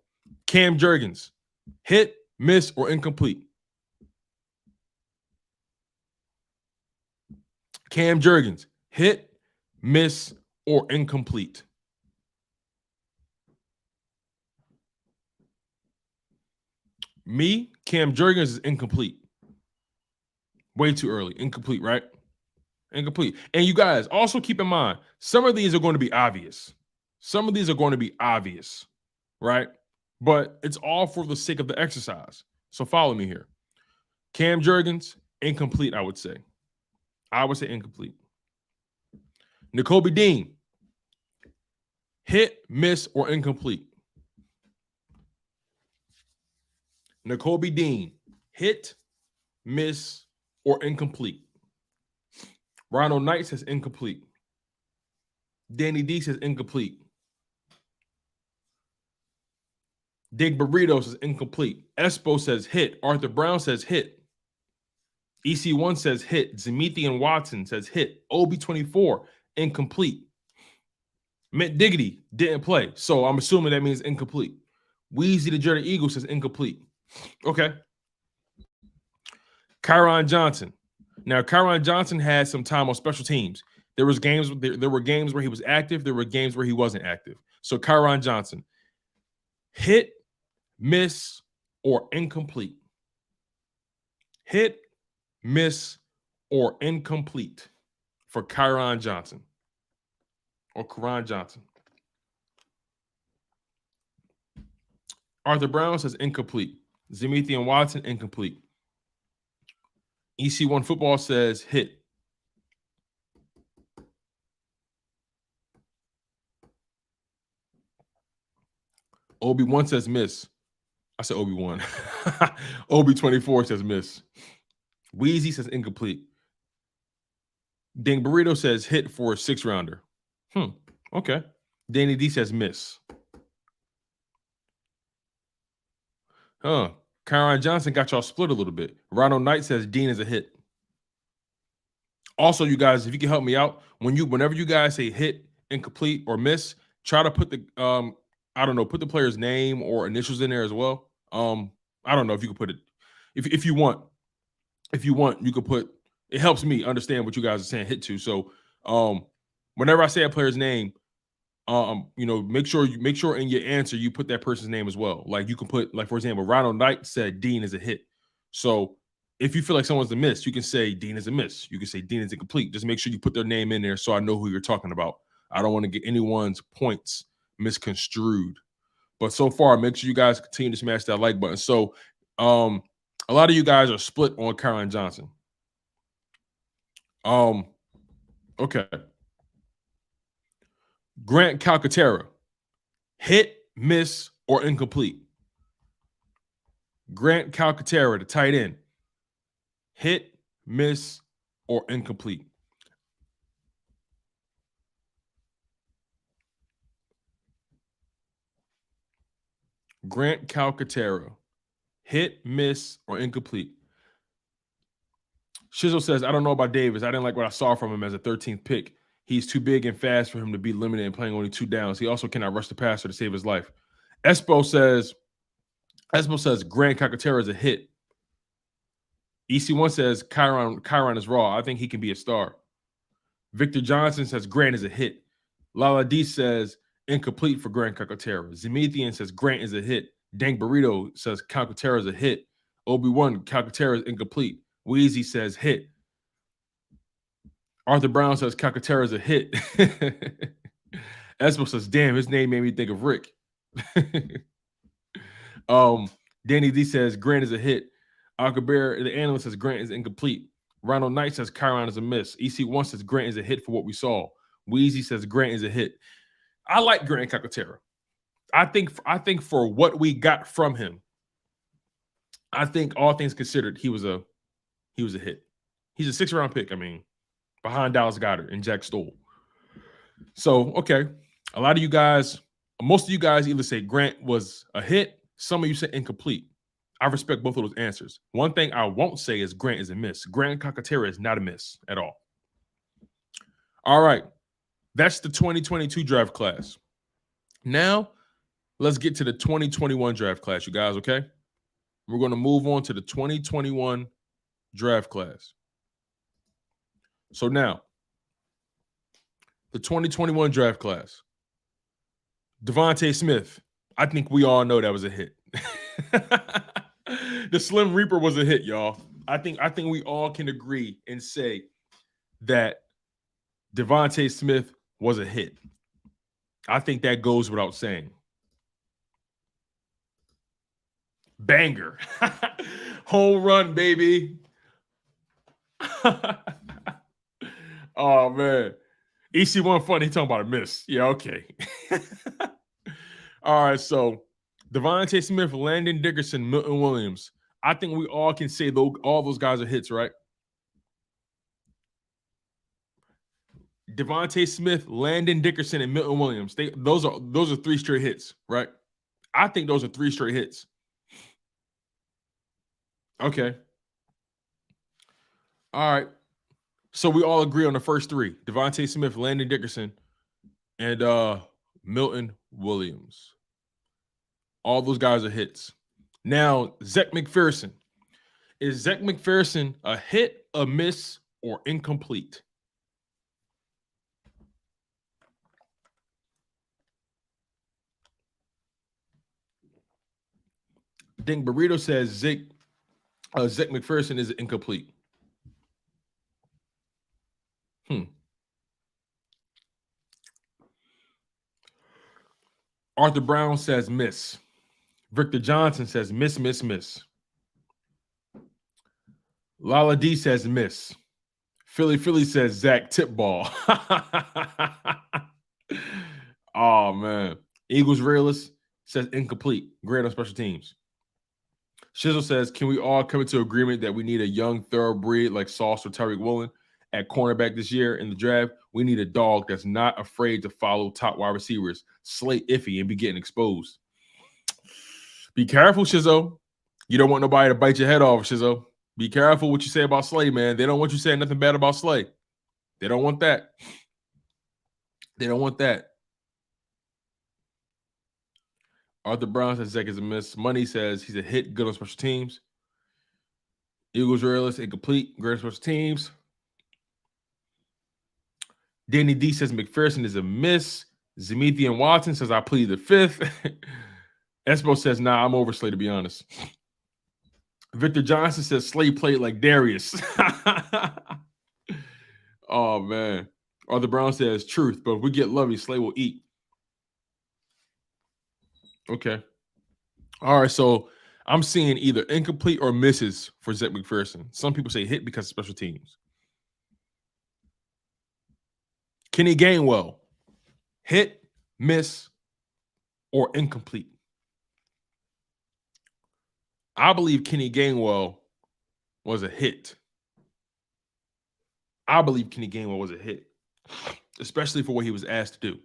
[SPEAKER 1] Cam Jurgens, hit, miss, or incomplete? Cam Jurgens, hit, miss, or incomplete? Me, Cam Jurgens is incomplete. Way too early. Incomplete, right? Incomplete. And you guys, also keep in mind, some of these are going to be obvious. Some of these are going to be obvious, right? But it's all for the sake of the exercise. So follow me here. Cam Jurgens, incomplete, I would say. I would say incomplete. Nakobe Dean, hit, miss, or incomplete? Nakobe Dean, hit, miss, or incomplete? Ronald Knight says incomplete. Danny D says incomplete. Dig Burrito says incomplete. Espo says hit. Arthur Brown says hit. EC1 says hit. Zemitian Watson says hit. OB24, incomplete. Mint Diggity didn't play. So I'm assuming that means incomplete. Weezy the Jersey Eagle says incomplete. Okay. Kyron Johnson. Now, Kyron Johnson had some time on special teams. There were games where he was active. There were games where he wasn't active. So Kyron Johnson, hit, miss, or incomplete? Hit, miss, or incomplete for Kyron Johnson or Karan Johnson? Arthur Brown says incomplete. Zemethian Watson, incomplete. EC1 Football says hit. Obi-Wan says miss. I said Obi-Wan. Obi-24 says miss. Wheezy says incomplete. Ding Burrito says hit for a 6-rounder. Okay. Danny D says miss. Kyron Johnson got y'all split a little bit. Ronald Knight says Dean is a hit. Also, you guys, if you can help me out, whenever you guys say hit, incomplete, or miss, try to put the I don't know, put the player's name or initials in there as well. I don't know if you could put it if you want. If you want, you could put it. Helps me understand what you guys are saying hit to. So whenever I say a player's name, make sure in your answer you put that person's name as well. Like you can put, like, for example, Ronald Knight said Dean is a hit. So if you feel like someone's a miss, you can say Dean is a miss. You can say Dean is incomplete. Just make sure you put their name in there so I know who you're talking about. I don't want to get anyone's points misconstrued. But so far, make sure you guys continue to smash that like button. So a lot of you guys are split on Kyron Johnson. Okay. Grant Calcaterra, hit, miss, or incomplete? Grant Calcaterra, the tight end, hit, miss, or incomplete? Grant Calcaterra, hit, miss, or incomplete? Shizzle says, I don't know about Davis. I didn't like what I saw from him as a 13th pick. He's too big and fast for him to be limited and playing only 2 downs. He also cannot rush the passer to save his life. Espo says Grant Calcaterra is a hit. EC1 says Kyron is raw. I think he can be a star. Victor Johnson says Grant is a hit. Lala D says incomplete for Grant Calcaterra. Zemethian says Grant is a hit. Dank Burrito says Calcaterra is a hit. Obi-Wan, Calcaterra is incomplete. Wheezy says hit. Arthur Brown says Calcaterra is a hit. Espo says, damn, his name made me think of Rick. Danny D says Grant is a hit. Alcabear, the analyst, says Grant is incomplete. Ronald Knight says Kyron is a miss. EC1 says Grant is a hit for what we saw. Wheezy says Grant is a hit. I like Grant Calcaterra. I think for what we got from him, I think all things considered, he was a hit. He's a 6th-round pick. I mean, behind Dallas Goedert and Jack Stoll. So, okay. A lot of you guys, most of you guys either say Grant was a hit. Some of you say incomplete. I respect both of those answers. One thing I won't say is Grant is a miss. Grant Calcaterra is not a miss at all. All right. That's the 2022 draft class. Now, let's get to the 2021 draft class, you guys, okay? We're going to move on to the 2021 draft class. So now, the 2021 draft class. Devontae Smith. I think we all know that was a hit. The Slim Reaper was a hit, y'all. I think we all can agree and say that Devontae Smith was a hit. I think that goes without saying. Banger. Home run, baby. Oh, man. EC1 funny. He talking about a miss. Yeah, okay. All right, so Devontae Smith, Landon Dickerson, Milton Williams. I think we all can say all those guys are hits, right? Devontae Smith, Landon Dickerson, and Milton Williams. Those are 3 straight hits, right? I think those are 3 straight hits. Okay. All right. So we all agree on the first 3. Devontae Smith, Landon Dickerson, and Milton Williams. All those guys are hits. Now, Zech McPherson. Is Zech McPherson a hit, a miss, or incomplete? Ding Burrito says Zech McPherson is incomplete. Arthur Brown says miss. Victor Johnson says miss, miss, miss. Lala D says miss. Philly says Zach tip ball. Oh, man. Eagles realist says incomplete. Great on special teams. Shizzle says, can we all come into agreement that we need a young thoroughbred like Sauce or Tyreek Woolen at cornerback this year in the draft? We need a dog that's not afraid to follow top wide receivers, slay iffy, and be getting exposed. Be careful, Shizzo. You don't want nobody to bite your head off, Shizzo. Be careful what you say about Slay, man. They don't want you saying nothing bad about Slay. They don't want that. They don't want that. Arthur Brown says Zach is a miss. Money says he's a hit, good on special teams. Eagles realist, incomplete, great on special teams. Danny D says McPherson is a miss. Zemethian Watson says I plead the fifth. Espo says, nah, I'm over Slay, to be honest. Victor Johnson says Slay played like Darius. Oh, man. Arthur Brown says truth, but if we get Lovey, Slay will eat. Okay. All right, so I'm seeing either incomplete or misses for Zach McPherson. Some people say hit because of special teams. Kenny Gainwell, hit, miss, or incomplete. I believe Kenny Gainwell was a hit. I believe Kenny Gainwell was a hit, especially for what he was asked to do.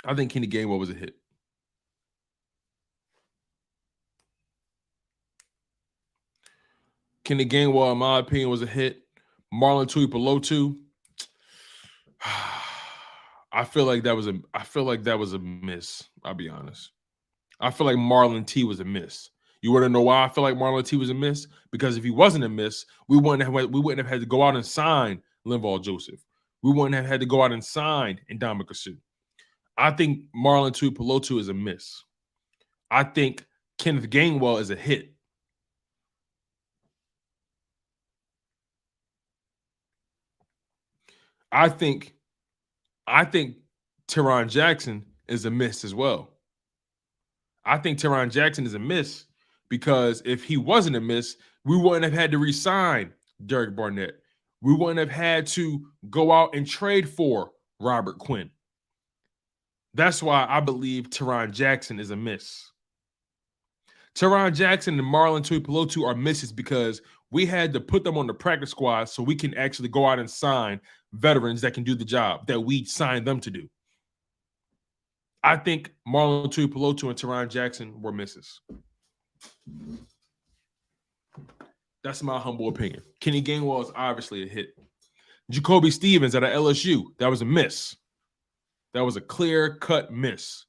[SPEAKER 1] I think Kenny Gainwell was a hit. Kenny Gainwell, in my opinion, was a hit. Marlon Tuipulotu. I feel like that was a miss. I'll be honest. I feel like Marlon T was a miss. You want to know why I feel like Marlon T was a miss? Because if he wasn't a miss, we wouldn't have had to go out and sign Linval Joseph. We wouldn't have had to go out and sign Ndamukong Suh. I think Marlon Tuipulotu is a miss. I think Kenneth Gainwell is a hit. I think Teron Jackson is a miss as well. I think Teron Jackson is a miss because if he wasn't a miss, we wouldn't have had to re-sign Derek Barnett. We wouldn't have had to go out and trade for Robert Quinn. That's why I believe Teron Jackson is a miss. Teron Jackson and Marlon Tuipulotu are misses because we had to put them on the practice squad so we can actually go out and sign veterans that can do the job that we signed them to do. I think Marlon Tuipulotu and Teron Jackson were misses. That's my humble opinion. Kenny Gainwell is obviously a hit. Jacoby Stevens at LSU, that was a miss. That was a clear-cut miss.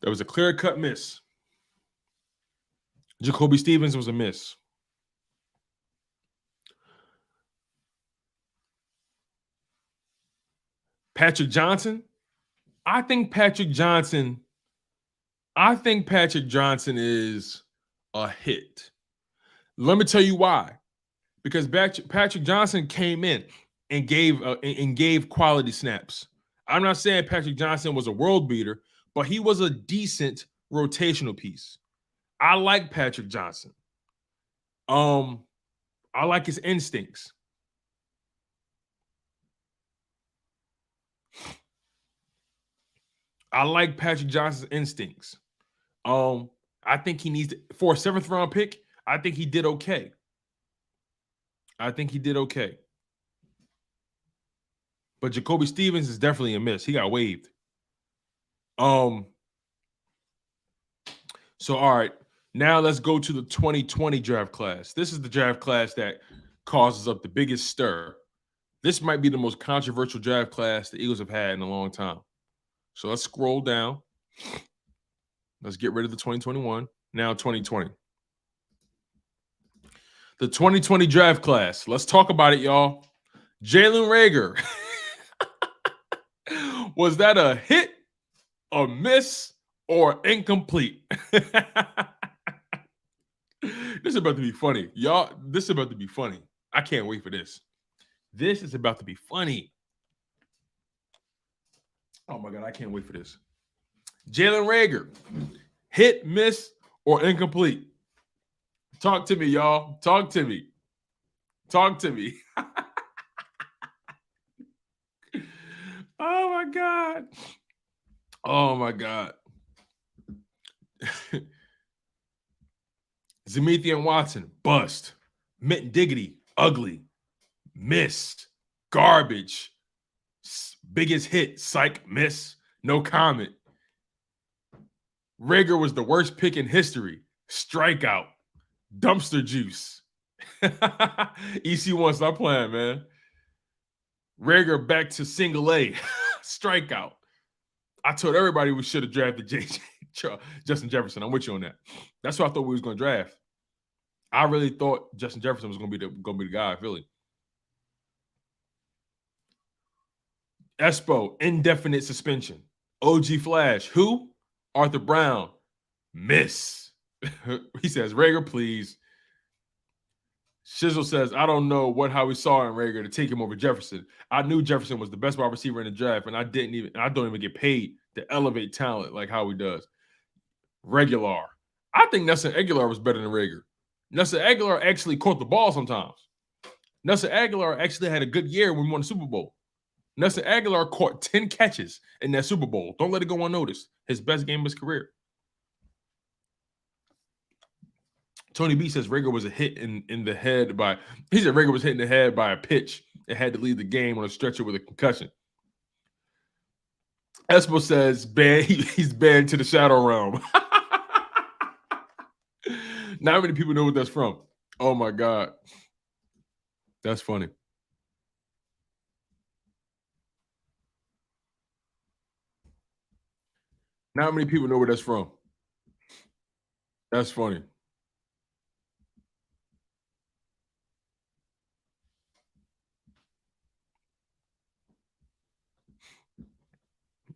[SPEAKER 1] That was a clear-cut miss. Jacoby Stevens was a miss. Patrick Johnson, I think Patrick Johnson is a hit. Let me tell you why. Because Patrick Johnson came in and gave quality snaps. I'm not saying Patrick Johnson was a world beater, but he was a decent rotational piece. I like Patrick Johnson. I like his instincts. I like Patrick Johnson's instincts. I think he needs to, for a 7th round pick, I think he did okay. But Jacoby Stevens is definitely a miss. He got waived. So all right, now let's go to the 2020 draft class. This is the draft class that causes up the biggest stir. This might be the most controversial draft class the Eagles have had in a long time. So let's scroll down. Let's get rid of the 2021. Now 2020. The 2020 draft class. Let's talk about it, y'all. Jalen Reagor. Was that a hit, a miss, or incomplete? This is about to be funny. Y'all, this is about to be funny. I can't wait for this. This is about to be funny. Oh my God, I can't wait for this. Jalen Reagor, hit, miss, or incomplete? Talk to me, y'all. Talk to me. Talk to me. Oh my God. Oh my God. Zemethian Watson, bust. Mint Diggity, ugly. Missed. Garbage. Biggest hit, psych, miss. No comment. Reagor was the worst pick in history. Strikeout. Dumpster juice. EC1, stop playing, man. Reagor back to single A. Strikeout. I told everybody we should have drafted Justin Jefferson. I'm with you on that. That's what I thought we was going to draft. I really thought Justin Jefferson was going to be the guy, Philly. Espo, indefinite suspension. OG Flash, who? Arthur Brown, miss. He says, Reagor, please. Shizzle says, I don't know what Howie saw in Reagor to take him over Jefferson. I knew Jefferson was the best wide receiver in the draft, and I don't even get paid to elevate talent like Howie does. Regular. I think Nelson Aguilar was better than Reagor. Nelson Aguilar actually caught the ball sometimes. Nelson Aguilar actually had a good year when we won the Super Bowl. Nelson Aguilar caught 10 catches in that Super Bowl. Don't let it go unnoticed. His best game of his career. Tony B says Reagor was a hit in the head by. He said Reagor was hit in the head by a pitch and had to leave the game on a stretcher with a concussion. Espo says he's banned to the shadow realm. Not many people know what that's from. Oh my God, that's funny. Not many people know where that's from. That's funny.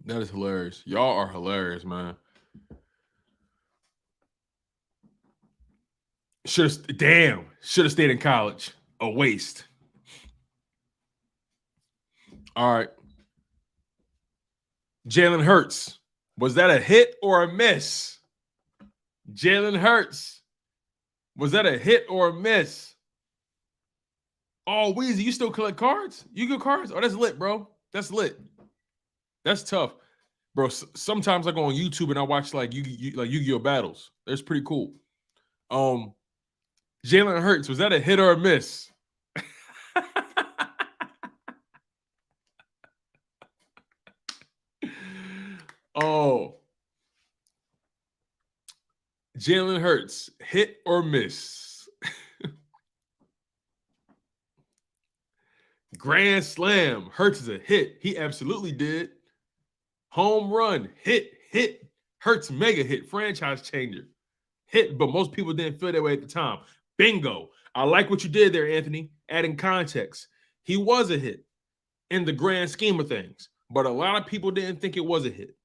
[SPEAKER 1] That is hilarious. Y'all are hilarious, man. Should have stayed in college. A waste. All right. Jalen Hurts. Was that a hit or a miss? Jalen Hurts. Was that a hit or a miss? Oh, Weezy, you still collect cards? You get cards? Oh, that's lit, bro. That's lit. That's tough. Bro, sometimes I go on YouTube and I watch like Yu-Gi-Oh battles. That's pretty cool. Jalen Hurts, was that a hit or a miss? Oh. Jalen Hurts, hit or miss? Grand slam. Hurts is a hit. He absolutely did. Home run. Hit. Hurts mega hit. Franchise changer. Hit, but most people didn't feel that way at the time. Bingo. I like what you did there, Anthony. Adding context. He was a hit in the grand scheme of things, but a lot of people didn't think it was a hit.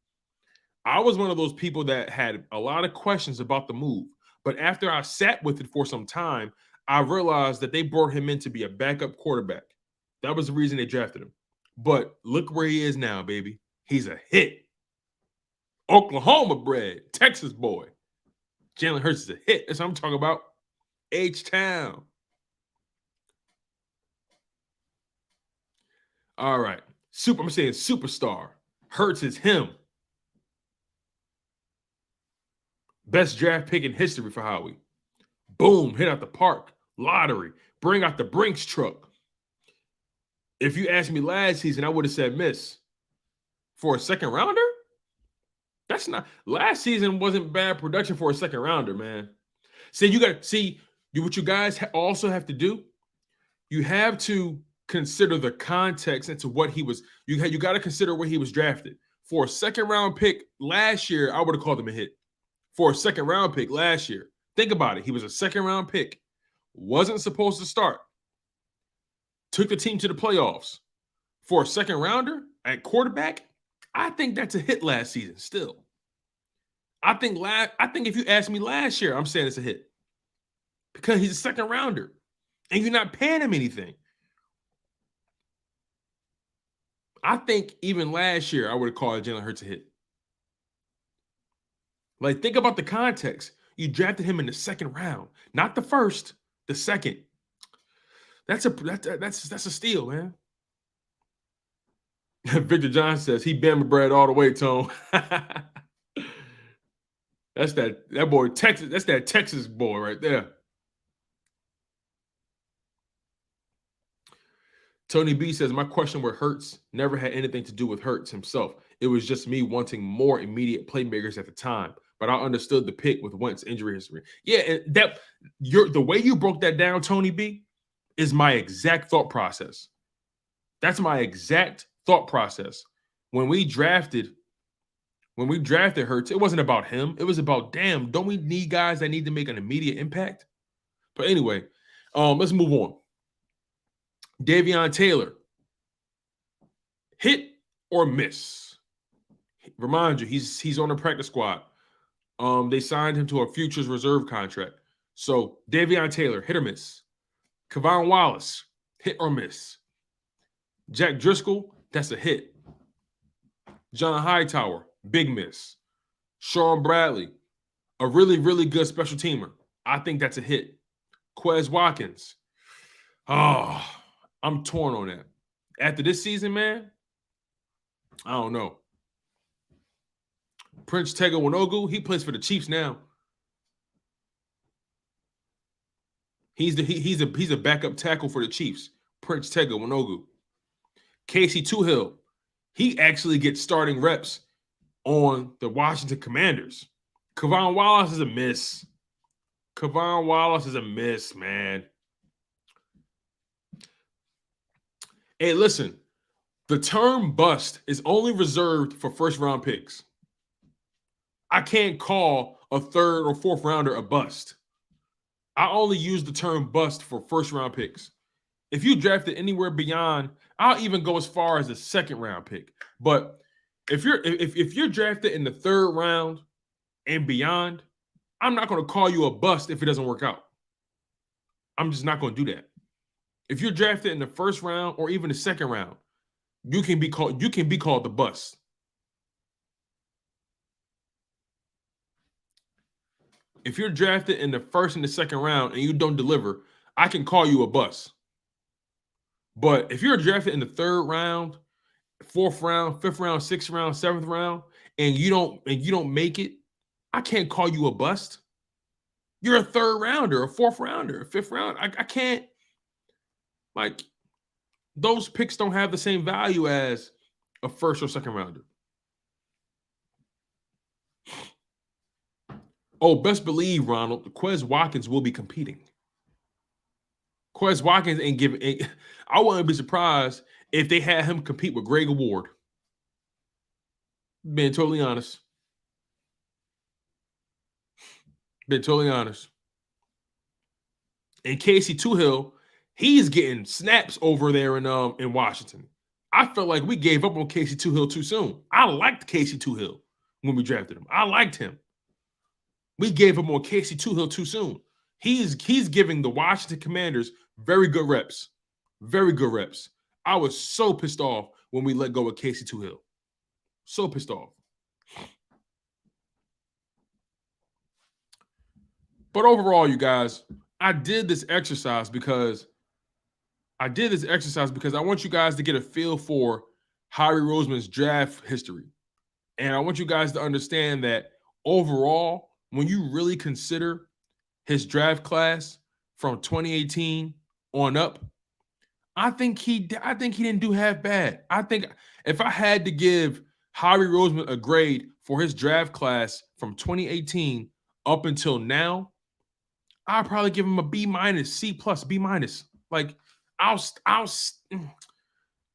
[SPEAKER 1] I was one of those people that had a lot of questions about the move, but after I sat with it for some time, I realized that they brought him in to be a backup quarterback. That was the reason they drafted him. But look where he is now, baby. He's a hit. Oklahoma bred, Texas boy. Jalen Hurts is a hit. That's what I'm talking about. H-Town. All right. I'm saying superstar. Hurts is him. Best draft pick in history for Howie. Boom, hit out the park. Lottery. Bring out the Brinks truck. If you asked me last season, I would have said miss. For a second rounder? That's not. Last season wasn't bad production for a second rounder, man. See, you got to see what you guys also have to do. You have to consider the context into what he was. You got to consider where he was drafted. For a second round pick last year, I would have called him a hit. For a second round pick last year, think about it. He was a second round pick, wasn't supposed to start, took the team to the playoffs. For a second rounder at quarterback, I think that's a hit last season. Still, I think if you asked me last year, I'm saying it's a hit because he's a second rounder, and you're not paying him anything. I think even last year I would have called Jalen Hurts a hit. Like, think about the context. You drafted him in the second round, not the first, the second. That's a steal, man. Victor John says he Bama bread all the way, Tone. That's that boy Texas. That's that Texas boy right there. Tony B says, my question with Hurts never had anything to do with Hurts himself. It was just me wanting more immediate playmakers at the time. But I understood the pick with Wentz injury history. Yeah, and the way you broke that down, Tony B, is my exact thought process. That's my exact thought process. When we drafted Hurts, it wasn't about him. It was about, damn, don't we need guys that need to make an immediate impact? But anyway, let's move on. Davion Taylor, hit or miss? Remind you, he's on the practice squad. They signed him to a futures reserve contract. So Davion Taylor, hit or miss? Kevon Wallace, hit or miss? Jack Driscoll, that's a hit. John Hightower, big miss. Sean Bradley, a really, really good special teamer. I think that's a hit. Quez Watkins, I'm torn on that. After this season, man, I don't know. Prince Tega Winogu, he plays for the Chiefs now. He's a backup tackle for the Chiefs. Prince Tega Winogu. Casey Toohill, he actually gets starting reps on the Washington Commanders. Kevon Wallace is a miss. Kevon Wallace is a miss, man. Hey, listen, the term bust is only reserved for first-round picks. I can't call a third or fourth rounder a bust. I only use the term bust for first-round picks. If you drafted anywhere beyond, I'll even go as far as a second-round pick. But if you're drafted in the third round and beyond, I'm not going to call you a bust if it doesn't work out. I'm just not going to do that. If you're drafted in the first round or even the second round, you can be called the bust. If you're drafted in the first and the second round and you don't deliver, I can call you a bust. But if you're drafted in the third round, fourth round, fifth round, sixth round, seventh round, and you don't make it, I can't call you a bust. You're a third rounder, a fourth rounder, a fifth round. I can't. Like, those picks don't have the same value as a first or second rounder. Oh, best believe, Ronald, Quez Watkins will be competing. Quez Watkins ain't giving. I wouldn't be surprised if they had him compete with Greg Award. Being totally honest. And Casey Toohill, he's getting snaps over there in Washington. I felt like we gave up on Casey Toohill too soon. I liked Casey Toohill when we drafted him. I liked him. We gave up on Casey Toohill too soon. He's giving the Washington Commanders very good reps. Very good reps. I was so pissed off when we let go of Casey Toohill. So pissed off. But overall, you guys, I did this exercise because I want you guys to get a feel for Howie Roseman's draft history. And I want you guys to understand that overall, when you really consider his draft class from 2018 on up, I think he didn't do half bad. I think if I had to give Howie Roseman a grade for his draft class from 2018 up until now, I'd probably give him a B minus, C plus, B minus. Like, I'll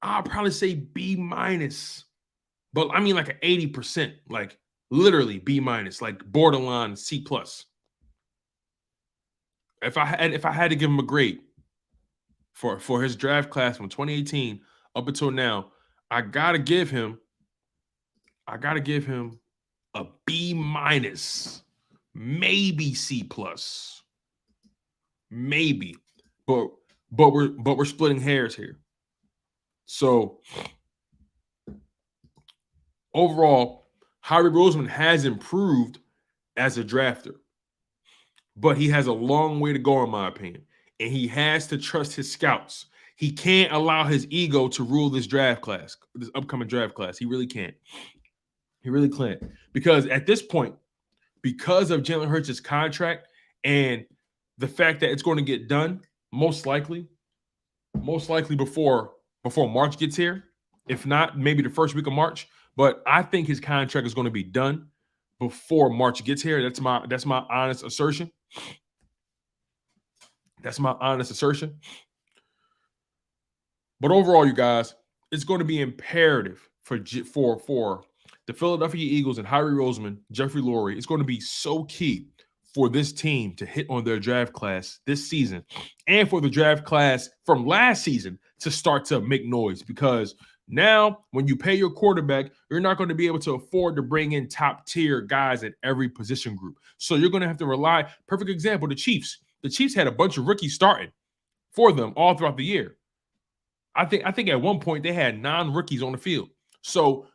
[SPEAKER 1] probably say B minus, but I mean like an 80%, like literally B minus, like borderline C plus. If I had to give him a grade for his draft class from 2018 up until now, I gotta give him a B minus, maybe C plus, maybe, but we're splitting hairs here. So Overall, Howie Roseman has improved as a drafter, but he has a long way to go, in my opinion. And he has to trust his scouts. He can't allow his ego to rule this draft class, this upcoming draft class. He really can't. He really can't. Because at this point, because of Jalen Hurts' contract and the fact that it's going to get done, most likely before March gets here. If not, maybe the first week of March. But I think his contract is going to be done before March gets here. That's my honest assertion. That's my honest assertion. But overall, you guys, it's going to be imperative for the Philadelphia Eagles and Howie Roseman, Jeffrey Lurie. It's going to be so key for this team to hit on their draft class this season and for the draft class from last season to start to make noise, because now when you pay your quarterback, you're not going to be able to afford to bring in top tier guys at every position group. So you're going to have to rely. Perfect example, the Chiefs. The Chiefs had a bunch of rookies starting for them all throughout the year. I think at one point they had 9 rookies on the field. So,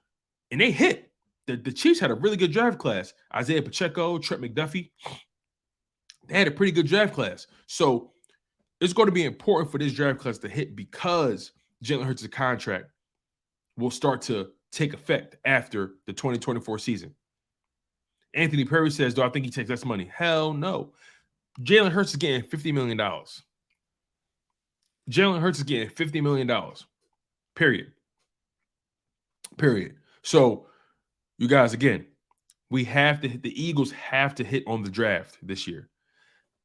[SPEAKER 1] and they hit. The Chiefs had a really good draft class. Isaiah Pacheco, Trent McDuffie. They had a pretty good draft class. So it's going to be important for this draft class to hit, because Jalen Hurts' contract will start to take effect after the 2024 season. Anthony Perry says, do I think he takes less money? Hell no. Jalen Hurts is getting $50 million. Jalen Hurts is getting $50 million. Period. So, you guys, again, the Eagles have to hit on the draft this year.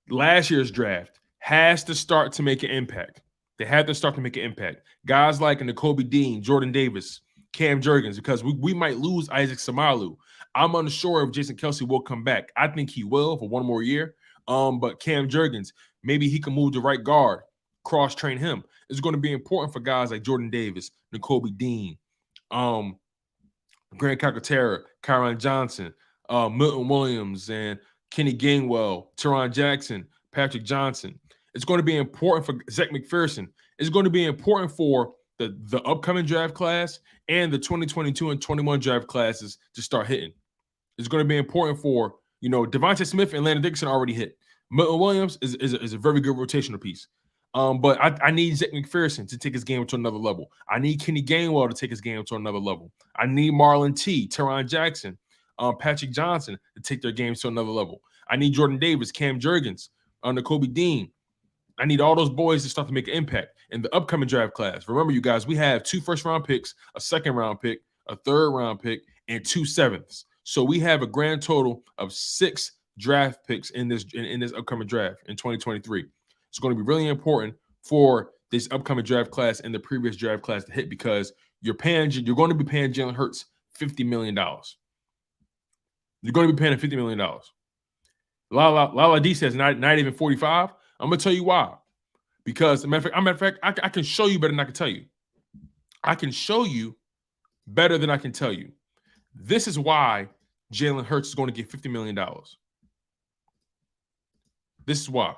[SPEAKER 1] Last year's draft has to start to make an impact. They had to start to make an impact. Guys like Nakobe Dean, Jordan Davis, Cam Jurgens, because we might lose Isaac Samalu. I'm unsure if Jason Kelce will come back. I think he will for one more year. But Cam Jurgens, maybe he can move to right guard, cross-train him. It's going to be important for guys like Jordan Davis, Nakobe Dean, Grant Calcaterra, Kyron Johnson, Milton Williams, and Kenny Gainwell, Teron Jackson, Patrick Johnson. It's going to be important for Zach McPherson. It's going to be important for the upcoming draft class and the 2022 and 21 draft classes to start hitting. It's going to be important for, Devontae Smith and Landon Dixon already hit. Milton Williams is a very good rotational piece. But I need Zach McPherson to take his game to another level. I need Kenny Gainwell to take his game to another level. I need Marlon T, Teron Jackson, Patrick Johnson to take their games to another level. I need Jordan Davis, Cam Jurgens, Nakobe Dean. I need all those boys to start to make an impact in the upcoming draft class. Remember, you guys, we have 2 first-round picks, a second-round pick, a third-round pick, and 2 sevenths. So we have a grand total of 6 draft picks in this upcoming draft in 2023. It's going to be really important for this upcoming draft class and the previous draft class to hit, because you're going to be paying Jalen Hurts $50 million. You're going to be paying him $50 million. Lala D says not even 45. I'm going to tell you why. Because, as a matter of fact, I can show you better than I can tell you. I can show you better than I can tell you. This is why Jalen Hurts is going to get $50 million. This is why.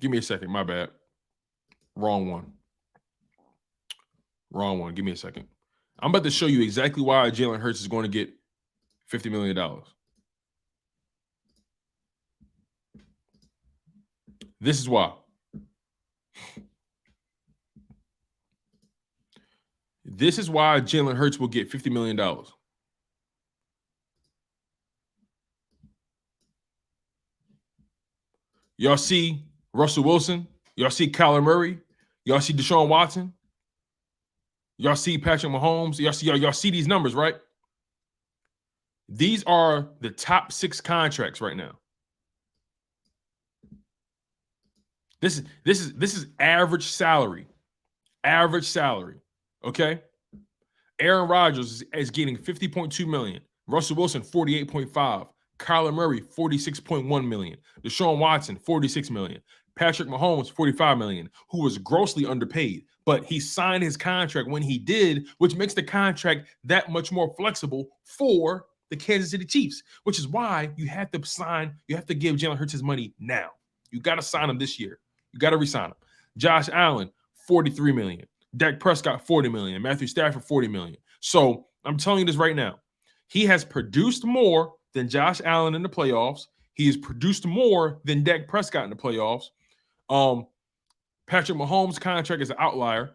[SPEAKER 1] Give me a second. My bad. Wrong one. Give me a second. I'm about to show you exactly why Jalen Hurts is going to get $50 million. This is why. This is why Jalen Hurts will get $50 million. Y'all see Russell Wilson? Y'all see Kyler Murray? Y'all see Deshaun Watson? Y'all see Patrick Mahomes? Y'all see these numbers, right? These are the top 6 contracts right now. This is average salary. Average salary. Okay? Aaron Rodgers is getting $50.2 million. Russell Wilson, $48.5. Kyler Murray, $46.1 million. Deshaun Watson, $46 million. Patrick Mahomes, $45 million, who was grossly underpaid. But he signed his contract when he did, which makes the contract that much more flexible for the Kansas City Chiefs, which is why you have to give Jalen Hurts his money now. You got to sign him this year. You got to re-sign him. Josh Allen, $43 million. Dak Prescott, $40 million. Matthew Stafford, $40 million. So I'm telling you this right now. He has produced more than Josh Allen in the playoffs. He has produced more than Dak Prescott in the playoffs. Patrick Mahomes' contract is an outlier.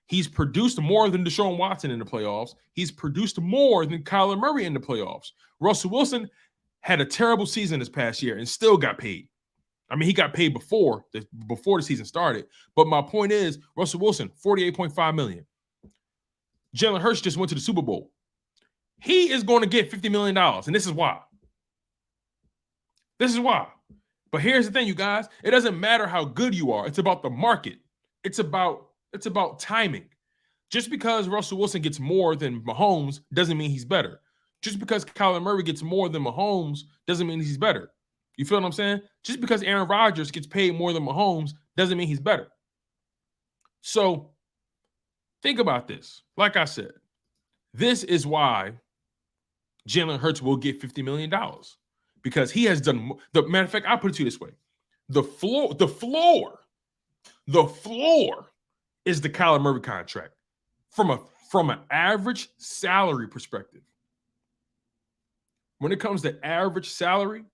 [SPEAKER 1] He's produced more than Deshaun Watson in the playoffs. He's produced more than Kyler Murray in the playoffs. Russell Wilson had a terrible season this past year and still got paid. I mean, he got paid before the season started. But my point is, Russell Wilson, $48.5 million. Jalen Hurts just went to the Super Bowl. He is going to get $50 million, and this is why. This is why. But here's the thing, you guys. It doesn't matter how good you are. It's about the market. It's about timing. Just because Russell Wilson gets more than Mahomes doesn't mean he's better. Just because Kyler Murray gets more than Mahomes doesn't mean he's better. You feel what I'm saying? Just because Aaron Rodgers gets paid more than Mahomes doesn't mean he's better. So think about this. Like I said, this is why Jalen Hurts will get $50 million. Because he has done the matter of fact, I'll put it to you this way. The floor is the Kyler Murray contract from an average salary perspective. When it comes to average salary,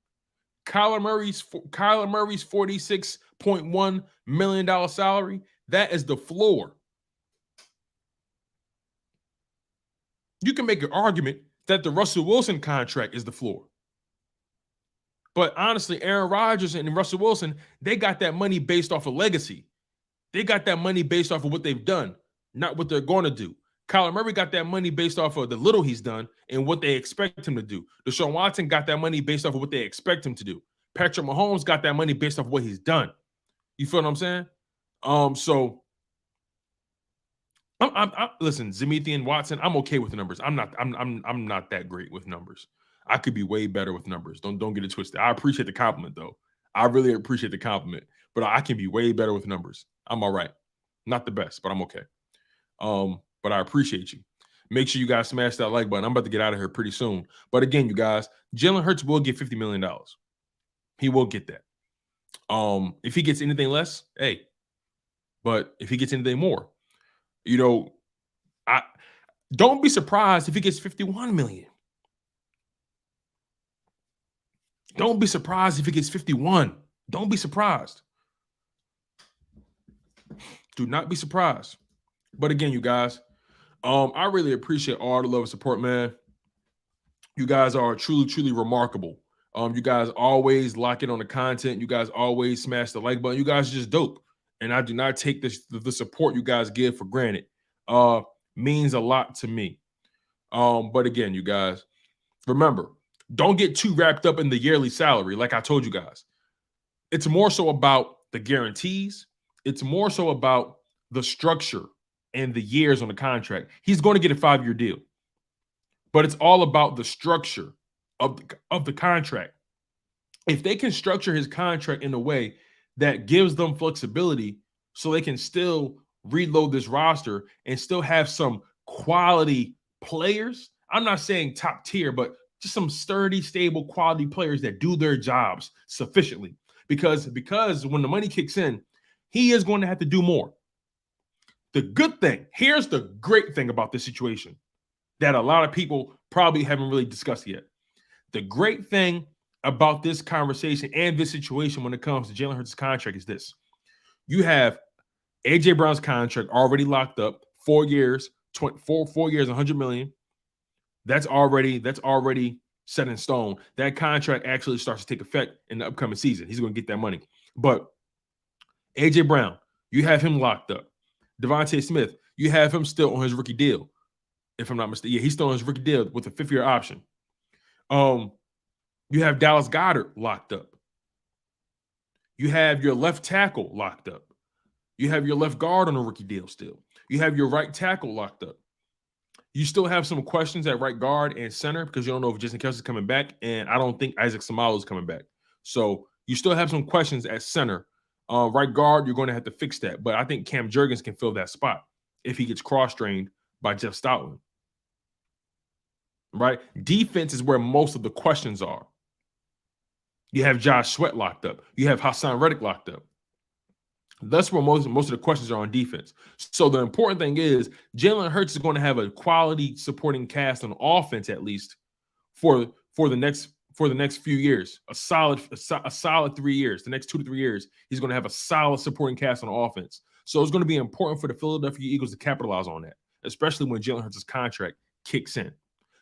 [SPEAKER 1] Kyler Murray's $46.1 million salary, that is the floor. You can make an argument that the Russell Wilson contract is the floor. But honestly, Aaron Rodgers and Russell Wilson, they got that money based off of legacy. They got that money based off of what they've done, not what they're going to do. Kyler Murray got that money based off of the little he's done and what they expect him to do. Deshaun Watson got that money based off of what they expect him to do. Patrick Mahomes got that money based off of what he's done. You feel what I'm saying? So listen, Zemethian Watson, I'm okay with the numbers. I'm not that great with numbers. I could be way better with numbers. Don't get it twisted. I appreciate the compliment, though. I really appreciate the compliment. But I can be way better with numbers. I'm all right. Not the best, but I'm okay. But I appreciate you. Make sure you guys smash that like button. I'm about to get out of here pretty soon. But again, you guys, Jalen Hurts will get $50 million. He will get that. If he gets anything less, hey. But if he gets anything more, I don't be surprised if he gets $51 million. Don't be surprised if he gets 51. Don't be surprised. Do not be surprised. But again, you guys, I really appreciate all the love and support, man. You guys are truly, truly remarkable. You guys always lock in on the content. You guys always smash the like button. You guys are just dope. And I do not take the support you guys give for granted. Means a lot to me. But again, you guys, remember, don't get too wrapped up in the yearly salary, like I told you guys. It's more so about the guarantees. It's more so about the structure and the years on the contract. He's going to get a 5-year deal. But it's all about the structure of the contract. If they can structure his contract in a way that gives them flexibility so they can still reload this roster and still have some quality players, I'm not saying top tier, but just some sturdy, stable, quality players that do their jobs sufficiently. Because when the money kicks in, he is going to have to do more. The good thing, here's the great thing about this situation that a lot of people probably haven't really discussed yet. The great thing about this conversation and this situation when it comes to Jalen Hurts' contract is this. You have A.J. Brown's contract already locked up, 4 years, 4 years, $100 million. That's already set in stone. That contract actually starts to take effect in the upcoming season. He's going to get that money. But A.J. Brown, you have him locked up. Devontae Smith, you have him still on his rookie deal. If I'm not mistaken. Yeah, he's still on his rookie deal with a 5th-year option. You have Dallas Goedert locked up. You have your left tackle locked up. You have your left guard on a rookie deal still. You have your right tackle locked up. You still have some questions at right guard and center because you don't know if Jason Kelsey's coming back, and I don't think Isaac Seumalo is coming back. So you still have some questions at center. Right guard, you're going to have to fix that. But I think Cam Jurgens can fill that spot if he gets cross-trained by Jeff Stoutland. Right? Defense is where most of the questions are. You have Josh Sweat locked up. You have Haason Reddick locked up. That's where most of the questions are on defense. So the important thing is Jalen Hurts is going to have a quality supporting cast on offense, at least for the next few years. A solid 3 years. The next 2 to 3 years, he's going to have a solid supporting cast on offense. So it's going to be important for the Philadelphia Eagles to capitalize on that, especially when Jalen Hurts' contract kicks in.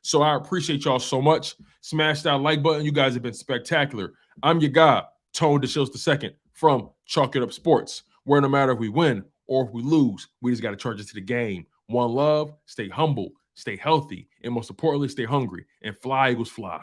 [SPEAKER 1] So I appreciate y'all so much. Smash that like button. You guys have been spectacular. I'm your guy, Tone DeShields II from Chalk It Up Sports, where no matter if we win or if we lose, we just got to charge it to the game. One love, stay humble, stay healthy, and most importantly, stay hungry. And fly, Eagles, fly.